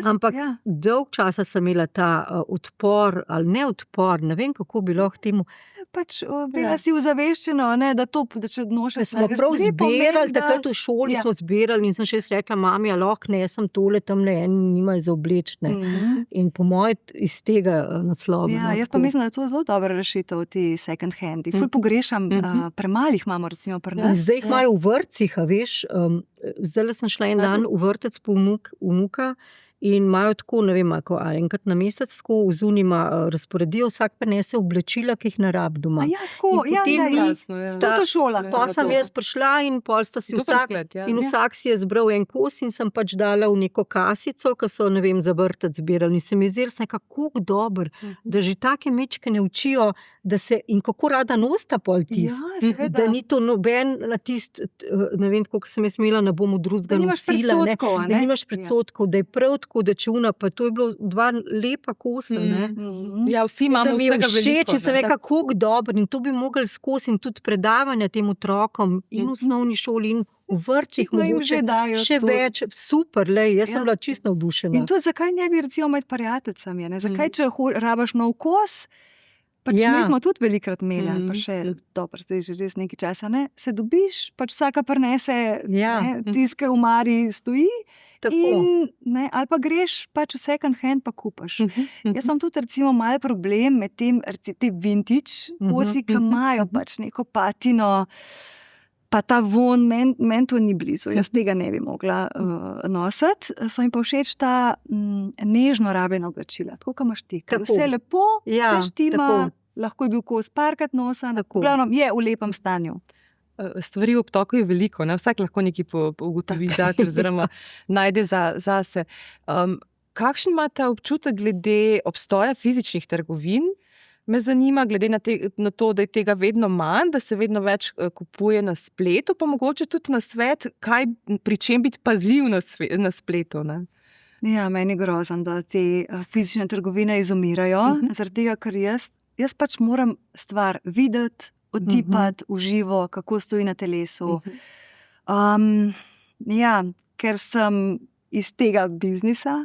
ampak dolg časa sem imela ta odpor, ali ne odpor, ne vem, kako bi lahko temu. Pač bila si uzaveščena, da če nošeš smo prav zbirali, takrat v šoli smo zbirali in sem še rekla, mami, lahko ne, sem tole, tam nimajo za oblečne. In po moje iz tega naslova. Jaz pa mislim, da je to zelo dobra rešitev, ti second handi. Ful pogrešam, premalih imamo recimo pri nas. Zdaj jih imajo v vrtcih, a veš, zdaj sem šla en dan v vrtec po vnuka in imajo tako, ne vem, ali enkrat na mesec tako zunima razporedijo, vsak prinese oblačila, ki jih ne rabi doma. Tako, to šola. Pa sem jaz prišla in pol sta si vsak si je zbral en kos in sem pač dala v neko kasico, ki so, ne vem, za vrtec zbirali. In se mi zdelo, kako dober, da že take mečke ne učijo, da se, in kako rada nosta pol tist, da ni to noben na tist, ne vem, kako sem jaz imela, ne bom v drugega nosila, da nimaš predsotkov, da je prav tako, da če una, pa to je bilo 2 lepa kosa, vsi imamo vsega veliko. Se veka, kako dobro, in to bi mogli skozi in tudi predavanja tem otrokom in v osnovni šoli in v vrtcih mogoče še več, super, jaz sem bila čisto navdušena. In to zakaj ne bi recimo med prijateljicami, zakaj če rabaš nov kos, pač mi smo tudi velikrat imeli, pa še dobro, zdaj že res nekaj časa, se dobiš, pač vsaka prinese, tiska v mari stoji, ali pa greš pač v second hand pa kupaš. Jaz sem tudi recimo mal problem med tem, te vintage kosi, ki imajo pač neko patino, pa ta von, meni to ni blizu, jaz tega ne bi mogla nositi. So mi pa všeč ta nežno rabljena oblačila, tako kot imaš ti. Vse lepo, vse štima, lahko je bil kos parkrat nosen, glavno je v lepem stanju. Stvari v obtoku je veliko, ne? Vsak lahko nekaj ugotovi zate oziroma najde zase. Kakšen imate občutek glede obstoja fizičnih trgovin? Me zanima, glede na to, da je tega vedno manj, da se vedno več kupuje na spletu, pa mogoče tudi na svet, pri čem biti pazljiv na spletu. Ne? Ja, meni je grozno, da te fizične trgovine izumirajo, zaradi tega, ker jaz pač moram stvar videti, otipati v živo, kako stoji na telesu. Ja, ker sem iz tega biznisa,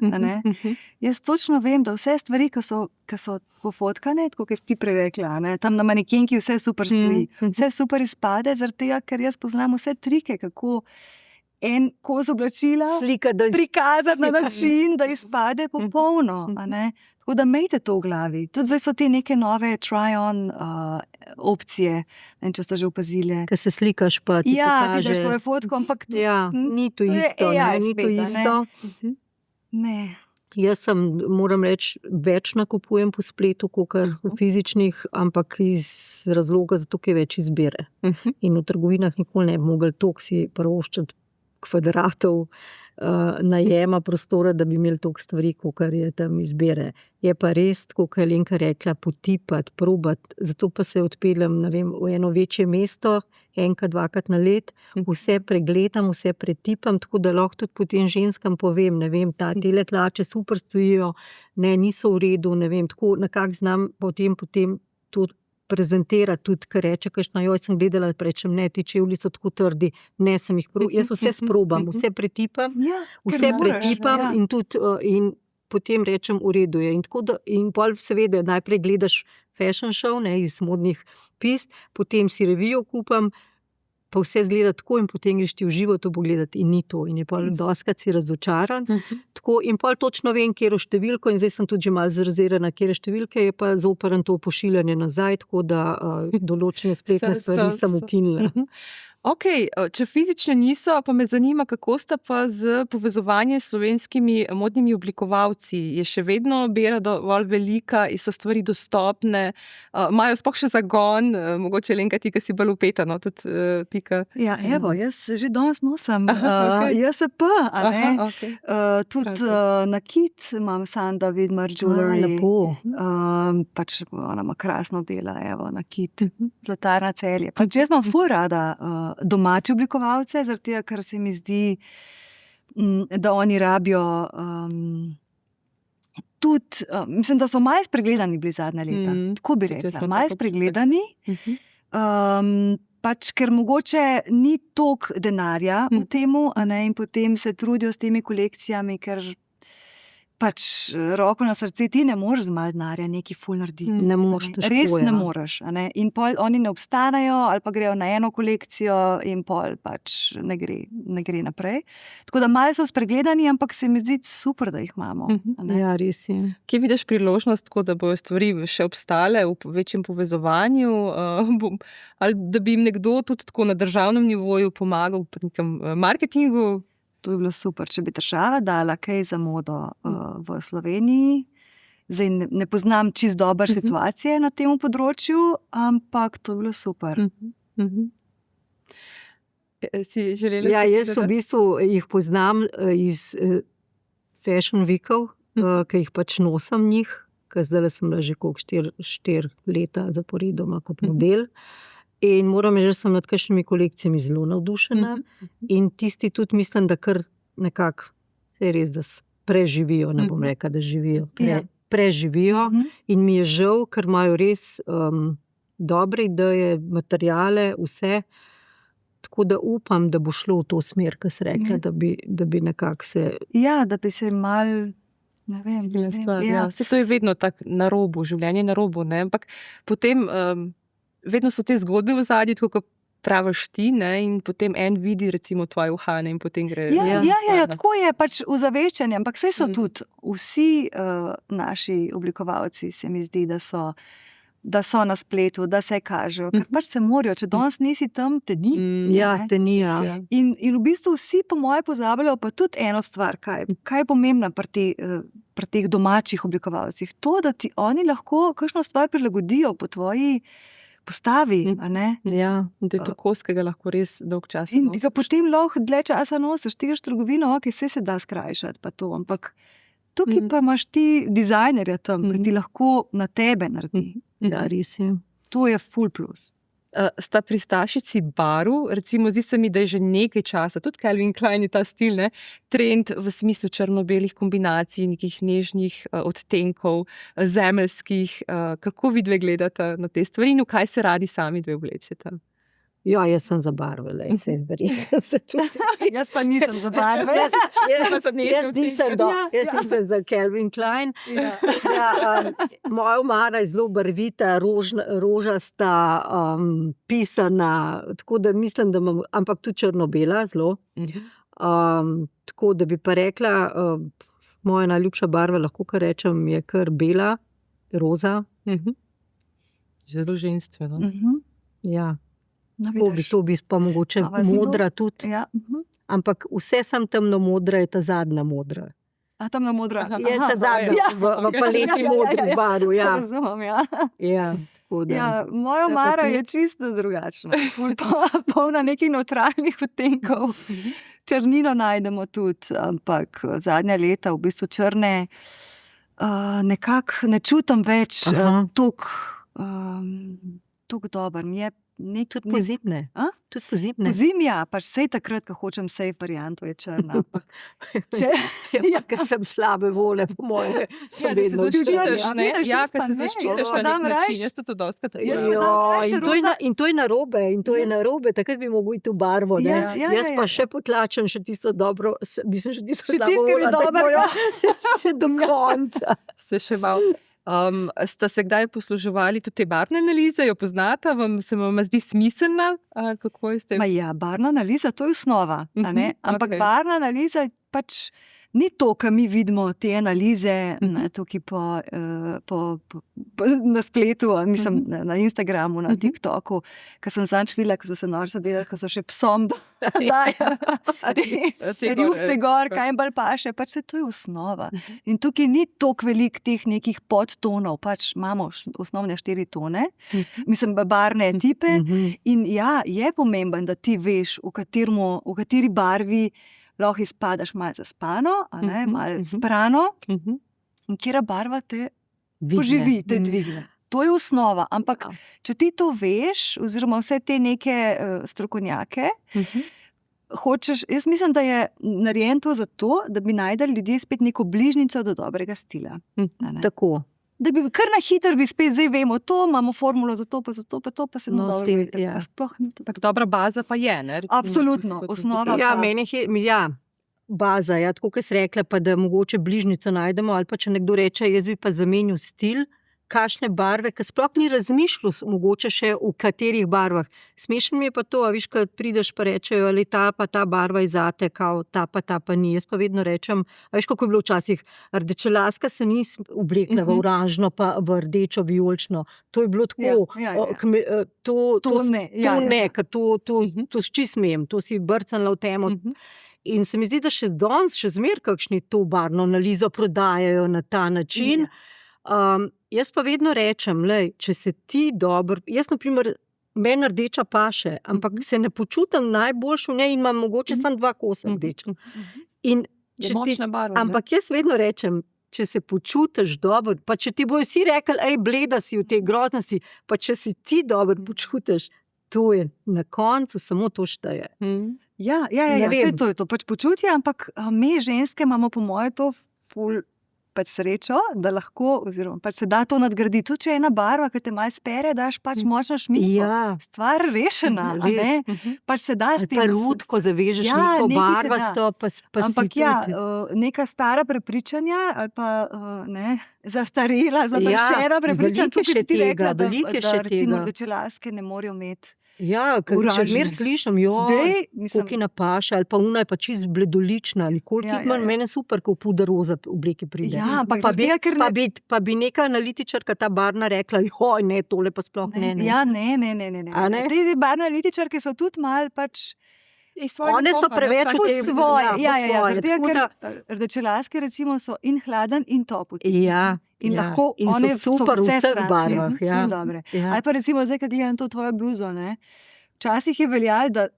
jaz točno vem, da vse stvari, ki so pofotkane, tako kot si ti prej rekla, tam na manekenki vse super stoji, vse super izpade, zaradi tega, ker jaz poznam vse trike, kako en kos oblačila prikazati na način, da izpade popolno. Tako da imejte to v glavi. Tudi zdaj so te neke nove try-on opcije, če ste že opazili. Ko se slikaš pa ti pokaže. Ti daš svojo fotko, ampak ni to isto. Ni to isto. Ne. Jaz moram reči, več nakupujem po spletu, kakor v fizičnih, ampak iz razloga, zato ker je več izbire. In v trgovinah nikoli ne bi mogli toliko si privoščiti kvadratov najema prostora, da bi imeli toliko stvari, kakor je tam izbire. Je pa res, kot je Alenka rekla, potipati, probati, zato pa se odpeljem, v eno večje mesto, enkrat, dvakrat na let, vse pregledam, vse pretipam, tako da lahko tudi potem ženskam povem, tele hlače super stojijo, niso v redu, tako nekako znam potem to prezentirati tudi, ker reče, joj sem gledala, rečem, ne, ti čevlji so tako trdi, ne sem jih jaz vse sprobam, vse pretipam, in tudi in potem rečem, v redu je. In pol seveda najprej gledaš fashion show, iz modnih pist, potem si revijo kupam, pa vse zgleda tako in potem greš ti v živo to pogledati in ni to. In je pol doskrat si razočaran. Tako, in pol točno vem, katero številko, in zdaj sem tudi že malo zrazirana, katere številke, je pa zoprn to pošiljanje nazaj, tako da določene spletne stvari sem ukinila. Ok, če fizične niso, pa me zanima, kako sta pa z povezovanjem s slovenskimi modnimi oblikovalci. Je še vedno bera dovolj velika, so stvari dostopne, imajo sploh še zagon, mogoče Lenka ti, ki si bolj vpeta, tudi Pika. Ja, evo, jaz že danes nosim JSP, tudi nakit imam Sanda Vidmar Jewelry. Lepo. Pač ona ima krasno dela, evo, nakit, Zlatarna Celje. Pač jaz imam ful rada domače oblikovalce, zaradi tega, ker se mi zdi, da oni rabijo tudi, mislim, da so malo spregledani bili zadnja leta, tako bi rekla, malo spregledani, pač ker mogoče ni toliko denarja v temu, in potem se trudijo s temi kolekcijami, ker pač roko na srce ti ne moreš z malo denarja nekaj ful narediti. Ne moreš težko. Res ne moreš. In pol oni ne obstanejo ali pa grejo na eno kolekcijo in pol pač ne gre naprej. Tako da malo so spregledani, ampak se mi zdi super, da jih imamo. Ja, res je. Kje vidiš priložnost, tako da bojo stvari še obstale v večjem povezovanju, ali da bi jim nekdo tudi tako na državnem nivoju pomagal pri nekem marketingu? To je bilo super, če bi država dala kaj za modo v Sloveniji. Zdaj ne poznam čisto dobre situacije na tem področju, ampak to je bilo super. Si želela? Ja, jaz v bistvu jih poznam iz fashion weekov, ki jih pač nosim njih, ker zdaj sem bila že 4 leta zaporedoma kot model. In moram reči, da sem nad kakšnimi kolekcijami zelo navdušena. In tisti tudi mislim, da kar nekako je res, da preživijo, ne bom rekla, da živijo. Preživijo in mi je žal, ker imajo res dobre ideje, materijale, vse. Tako da upam, da bo šlo v to smer, kar se rekla, da bi nekako se... Ja, da bi se mal... Ne vem. Vse to je vedno tako na robu, življenje na robu, ne? Ampak potem... Vedno so te zgodbe v zadnji, tako kot praviš ti, ne, in potem en vidi recimo tvoje uhane in potem gre. Ja, tako je pač ozaveščanje, ampak saj so tudi vsi naši oblikovalci, se mi zdi, da so na spletu, da se kažejo, ker pač se morajo, če danes nisi tam, te ni. Te ni, ja. In v bistvu vsi po moje pozabljajo pa tudi eno stvar, kaj je pomembna pri teh domačih oblikovalcih. To, da ti oni lahko kakšno stvar prilagodijo po tvoji postavi, a ne? Ja, da je to kos, ki ga lahko res dolg čas nosiš. In ti ga potem lahko dlje časa nosiš, ti greš v trgovino, ok, se da skrajšati pa to, ampak tukaj pa imaš ti dizajnerja tam, ki ti lahko na tebe naredi. Ja, res je. To je ful plus. Sta pristašici barv, recimo zdi se mi, da je že nekaj časa, tudi Calvin Klein je ta stil, ne, trend v smislu črno-belih kombinacij, nekih nežnih odtenkov, zemeljskih. Kako vi dve gledate na te stvari in v kaj se radi sami dve oblečete? Ja, jaz sem za barve, se verjetno se tudi. Jaz pa nisem za barve. Jaz nisem za Calvin Klein. Moja omara je zelo barvita, rožasta, pisana, tako da mislim, da imam, ampak tudi črno-bela zelo. Tako da bi pa rekla, moja najljubša barva, lahko kar rečem, je kar bela, roza. Zelo ženstveno. Ja. To bi pa mogoče modra tudi. Ja. Ampak vse sem temno modra, je ta zadnja modra. A temno modra? Je ta zadnja v paleti modrih barv. Ja. Razumem, ja. Ja, moja omara je čisto drugačna. Polna nekih neutralnih odtenkov. Črnino najdemo tudi, ampak zadnja leta v bistvu črne nekako ne čutim več toliko dober. Mi je tudi pozimne. Tudi pozimne. Pozimja, pač sej takrat, ko hočem safe varianto, je črna. Ker sem slabe vole, po moje, sem vedno zaščitiš, ne? Ja, ker se zaščitiš na nek način. Jaz to doskrat. In to je narobe, takrat bi mogel iti v barvo. Jaz pa še potlačem še tisto dobro, mislim, še tisto slabo vole, še do konca. Se še malo. Sta se kdaj posluževali tudi te barvne analize, jo poznata, se vam zdi smiselna? Kako ste? Barvna analiza, to je osnova, ampak barvna analiza pač ni to, kar mi vidimo, te analize tukaj na spletu, mislim, na Instagramu, na TikToku, ko sem zanč videla, ko so se norca delali, ko so še psom rjuvce gor, kaj jim bolj paše, pač se to je osnova. In tukaj ni toliko velik teh nekih podtonov, pač imamo osnovne 4 tone, mislim, barvne tipe in ja, je pomemben, da ti veš, v kateri barvi lahko izpadaš malo zaspano, malo sprano, in kjera barva te poživi, te dvigne. To je osnova, ampak če ti to veš, oziroma vse te neke strokovnjake, jaz mislim, da je narejen to zato, da bi najdali ljudje spet neko bližnico do dobrega stila. Tako. Da bi kar na hitro bi spet, zdaj vemo to, imamo formulo za to, pa pa se dobro. Dobra baza pa je, ne? Absolutno, osnova. Ja, baza, tako kot si rekla, pa da mogoče bližnico najdemo, ali pa če nekdo reče, jaz bi pa zamenil stil, kakšne barve, ker sploh ni razmišljal mogoče še v katerih barvah. Smešno mi je pa to, a viš, kad prideš pa rečejo, ali ta pa ta barva je zate, kao ta pa ni. Jaz pa vedno rečem, a viš, kako je bilo včasih, rdečelaska se ni oblekla v oranžno, pa v rdečo, vijolično. To je bilo tako, to ne, ker to s čismem, to si brcnila v temo. In se mi zdi, da še danes, še zmer kakšni to barvno analizo prodajajo na ta način. Jaz pa vedno rečem, če se ti dobro, jaz na primer, meni rdeča paše, ampak se ne počutim najboljš v njej in imam mogoče samo 2 kosa rdeča. Ampak jaz vedno rečem, če se počutiš dobro, pa če ti bojo vsi rekli, bleda si v tej groznosti, pa če se ti dobro počutiš, to je na koncu samo to šteje. Ja, vse to je to, pač počutje, ampak mi ženske imamo po moje to ful pač srečo, da lahko, oziroma pač se da to nadgraditi. Tudi če je ena barva, ki te malo spere, daš pač močno šminko. Stvar rešena, ne? Pač se da s tem. Pa rutko zavežeš neko barvasto, pa ampak neka stara prepričanja, ali pa zastarela, zapršena prepričanja, tukaj si ti rekla, da recimo rdečelaske ne morajo imeti Ja, če Oranžne. zmer slišim, Zdaj, mislim, koliko je napaša, ali pa ona je pa čist bledolična, ali koliko Ja, jih ja, ima, ja. meni je super, ko v puder roza obleki pride. Ja, ampak pa, bi, zaradi tega, ker pa, bi, pa bi neka analitičarka, ta barna, rekla, joj, ne, tole pa sploh ne. Ja, ne. A ne? Te barne analitičarke so tudi malo pač One so preveč po v tem- svoje. ja, po Ja, svoje, zaradi tega, tako ker rdečelaske recimo so in hladen in topel. Ja, In ja. lahko In so one super v vseh vsestranske. barvah, ja. Dobre. Ja. Ali pa recimo zdaj, ko gledam to tvojo bluzo, ne? Včasih je veljalo, da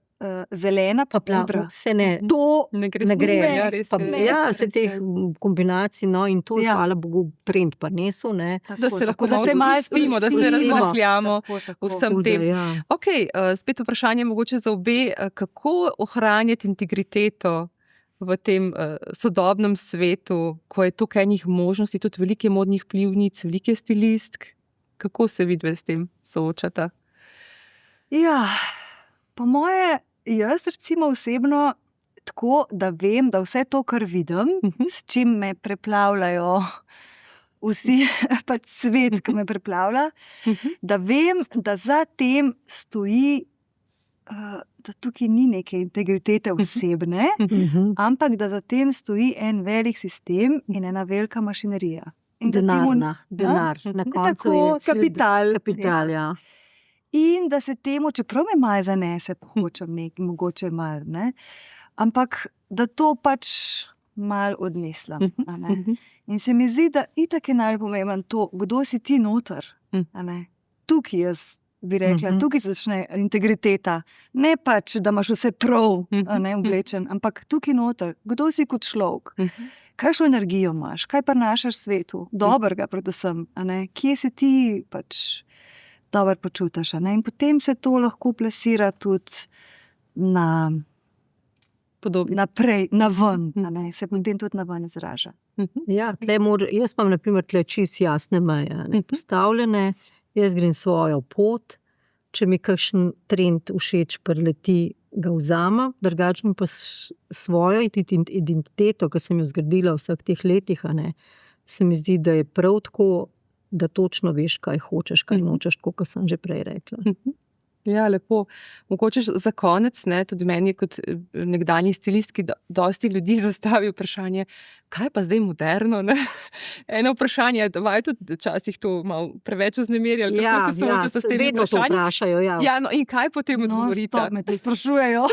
zelena pa modra. Se ne, To Ne gre. ne gre. Ja, res Pa, je. ja, res se teh je. kombinacij, no, in to je, Ja. hvala Bogu, trend prinesel, ne. Da se lahko da malo se malo sprostimo, da se sprostimo. razrahljamo Tako. vsem Tako da, tem. ja. Ok, spet vprašanje mogoče za obe, kako ohranjati integriteto v tem sodobnem svetu, ko je toliko enih možnosti, tudi velike modnih vplivnic, velike stilistk. Kako se vidve s tem soočata? Ja, po moje, jaz recimo osebno tako, da vem, da vse to, kar vidim, s čim me preplavljajo vsi, pač svet, ki me preplavlja, da vem, da za tem stoji, da tukaj ni neke integritete osebne, ampak da za tem stoji en velik sistem in ena velika mašinerija. In da temu- Denar. Na koncu Tako, je cilj kapital. Kapital, ja. In da se temu, čeprav me malo zanese, pa hočem nekaj, mogoče malo, ne, ampak da to pač malo odneslam. a ne. In se mi zdi, da itak je najpomemben to, kdo si ti noter. a ne. Tukaj jaz bi rekla, tukaj se začne integriteta. Ne pač, da imaš vse prav, a ne, oblečen, ampak tukaj noter, kdo si kot človek. Kakšno energijo imaš, kaj prinašaš svetu, dobrega predvsem, a ne, kje se ti pač dobro počutiš, a ne, in potem se to lahko plasira tudi naprej, na ven, a ne, se potem tudi na ven izraža. Ja, jaz imam na primer tle čist jasne meje, ne, postavljene, jaz grem svojo pot, če mi kakšen trend všeč prileti, ga vzamem, drugače pa svojo identiteto, ki sem jo zgradila v vseh teh letih, a ne, se mi zdi, da je prav tako, da točno veš, kaj hočeš, kaj nočeš, tako kot sem že prej rekla. Ja, lepo. Mogoče za konec, ne, tudi meni je kot nekdanji stilistki dosti ljudi zastavi vprašanje, kaj pa zdaj moderno, ne? Eno vprašanje, da imajo tudi včasih to malo preveč vznemirjali, kako se soočate s temi vedno to vprašanji. vprašajo, ja. Ja, no, in kaj potem odgovorite? Non-stop me to sprašujejo.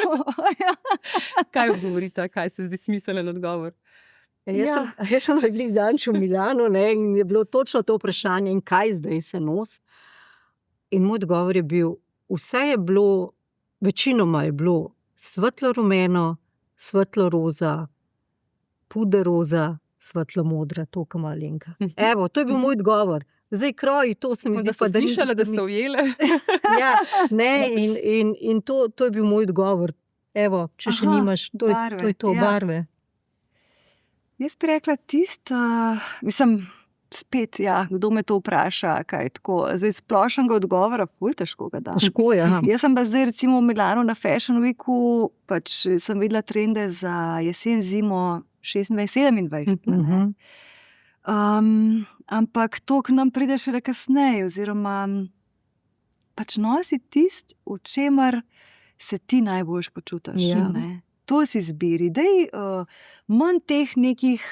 Kaj odgovorite, kaj se zdi smiseln odgovor? Jaz sem glih zadnjič v Milanu, ne, in je bilo točno to vprašanje, in kaj zdaj se nos. In moj odgovor je bil, vse je bilo, večinoma je bilo svetlo rumeno, svetlo roza, puder roza, svetlo modra, to, kar ima Alenka. Evo, to je bil moj odgovor. Zdaj kroji, to se mi zdi, Da so slišala, da so ujele. Ja, ne, in to je bil moj odgovor. Evo, če še nimaš, to je to, barve. Jaz bi rekla mislim, spet, ja, kdo me to vpraša, kaj je tako. Zdaj splošnega odgovora, ful težko ga dam. Težko, ja. Jaz sem pa zdaj recimo v Milanu na Fashion Weeku, pač sem videla trende za jesen, zimo 26-27. Ampak to k nam pride šele kasneje, oziroma pač nosi tisto, v čemer se ti najboljš počutiš. Ja. Ne? To si izbiri. Dej manj teh nekih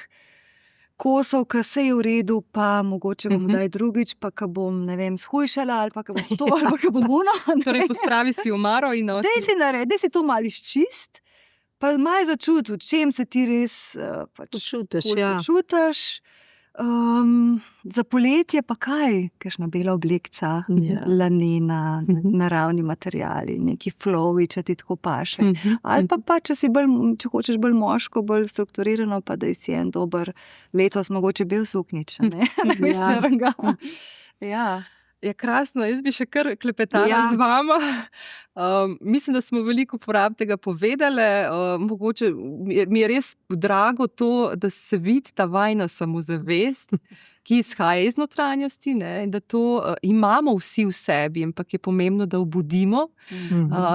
kosov, ki se je v redu, pa mogoče bom daj drugič, pa ka bom, ne vem, shujšala, ali pa ka bom to, ali pa ka bom ono. Torej, pospravi si omaro in nosi. Dej si naredi, dej si to malo izčist, pa malo začuti, v čem se ti res Počutiš, ful ja. počutiš. Za poletje pa kaj? Kakšna bela oblekca, Ja. lanena, naravni materiali, neki flowi, če ti tako paše. Ali pa če si če hočeš bolj moško, bolj strukturirano, pa da si en dober letos mogoče bel suknič, ne veš črnega. Ja. Ja, krasno, jaz bi še kar klepetala Ja. z vama. Mislim, da smo veliko uporabnega povedali. Mogoče mi je res drago to, da se vidi ta vajna samozavest, ki izhaja iz notranjosti, ne, in da to imamo vsi v sebi, ampak je pomembno, da obudimo.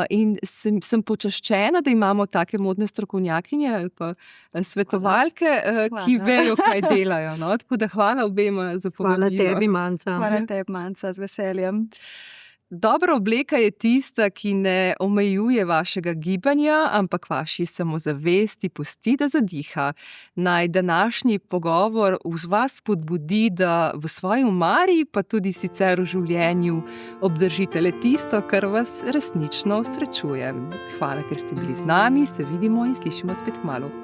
In sem počaščena, da imamo take modne strokovnjakinje ali pa svetovalke, ki vejo, kaj delajo. No? Tako da hvala obema za povabilo. Hvala tebi, Manca. Hvala tebi, Manca, z veseljem. Dobra obleka je tista, ki ne omejuje vašega gibanja, ampak vaši samozavesti pusti, da zadiha. Naj današnji pogovor v vas spodbudi, da v svoji omari, pa tudi sicer v življenju, obdržite le tisto, kar vas resnično osrečuje. Hvala, ker ste bili z nami, se vidimo in slišimo spet kmalu.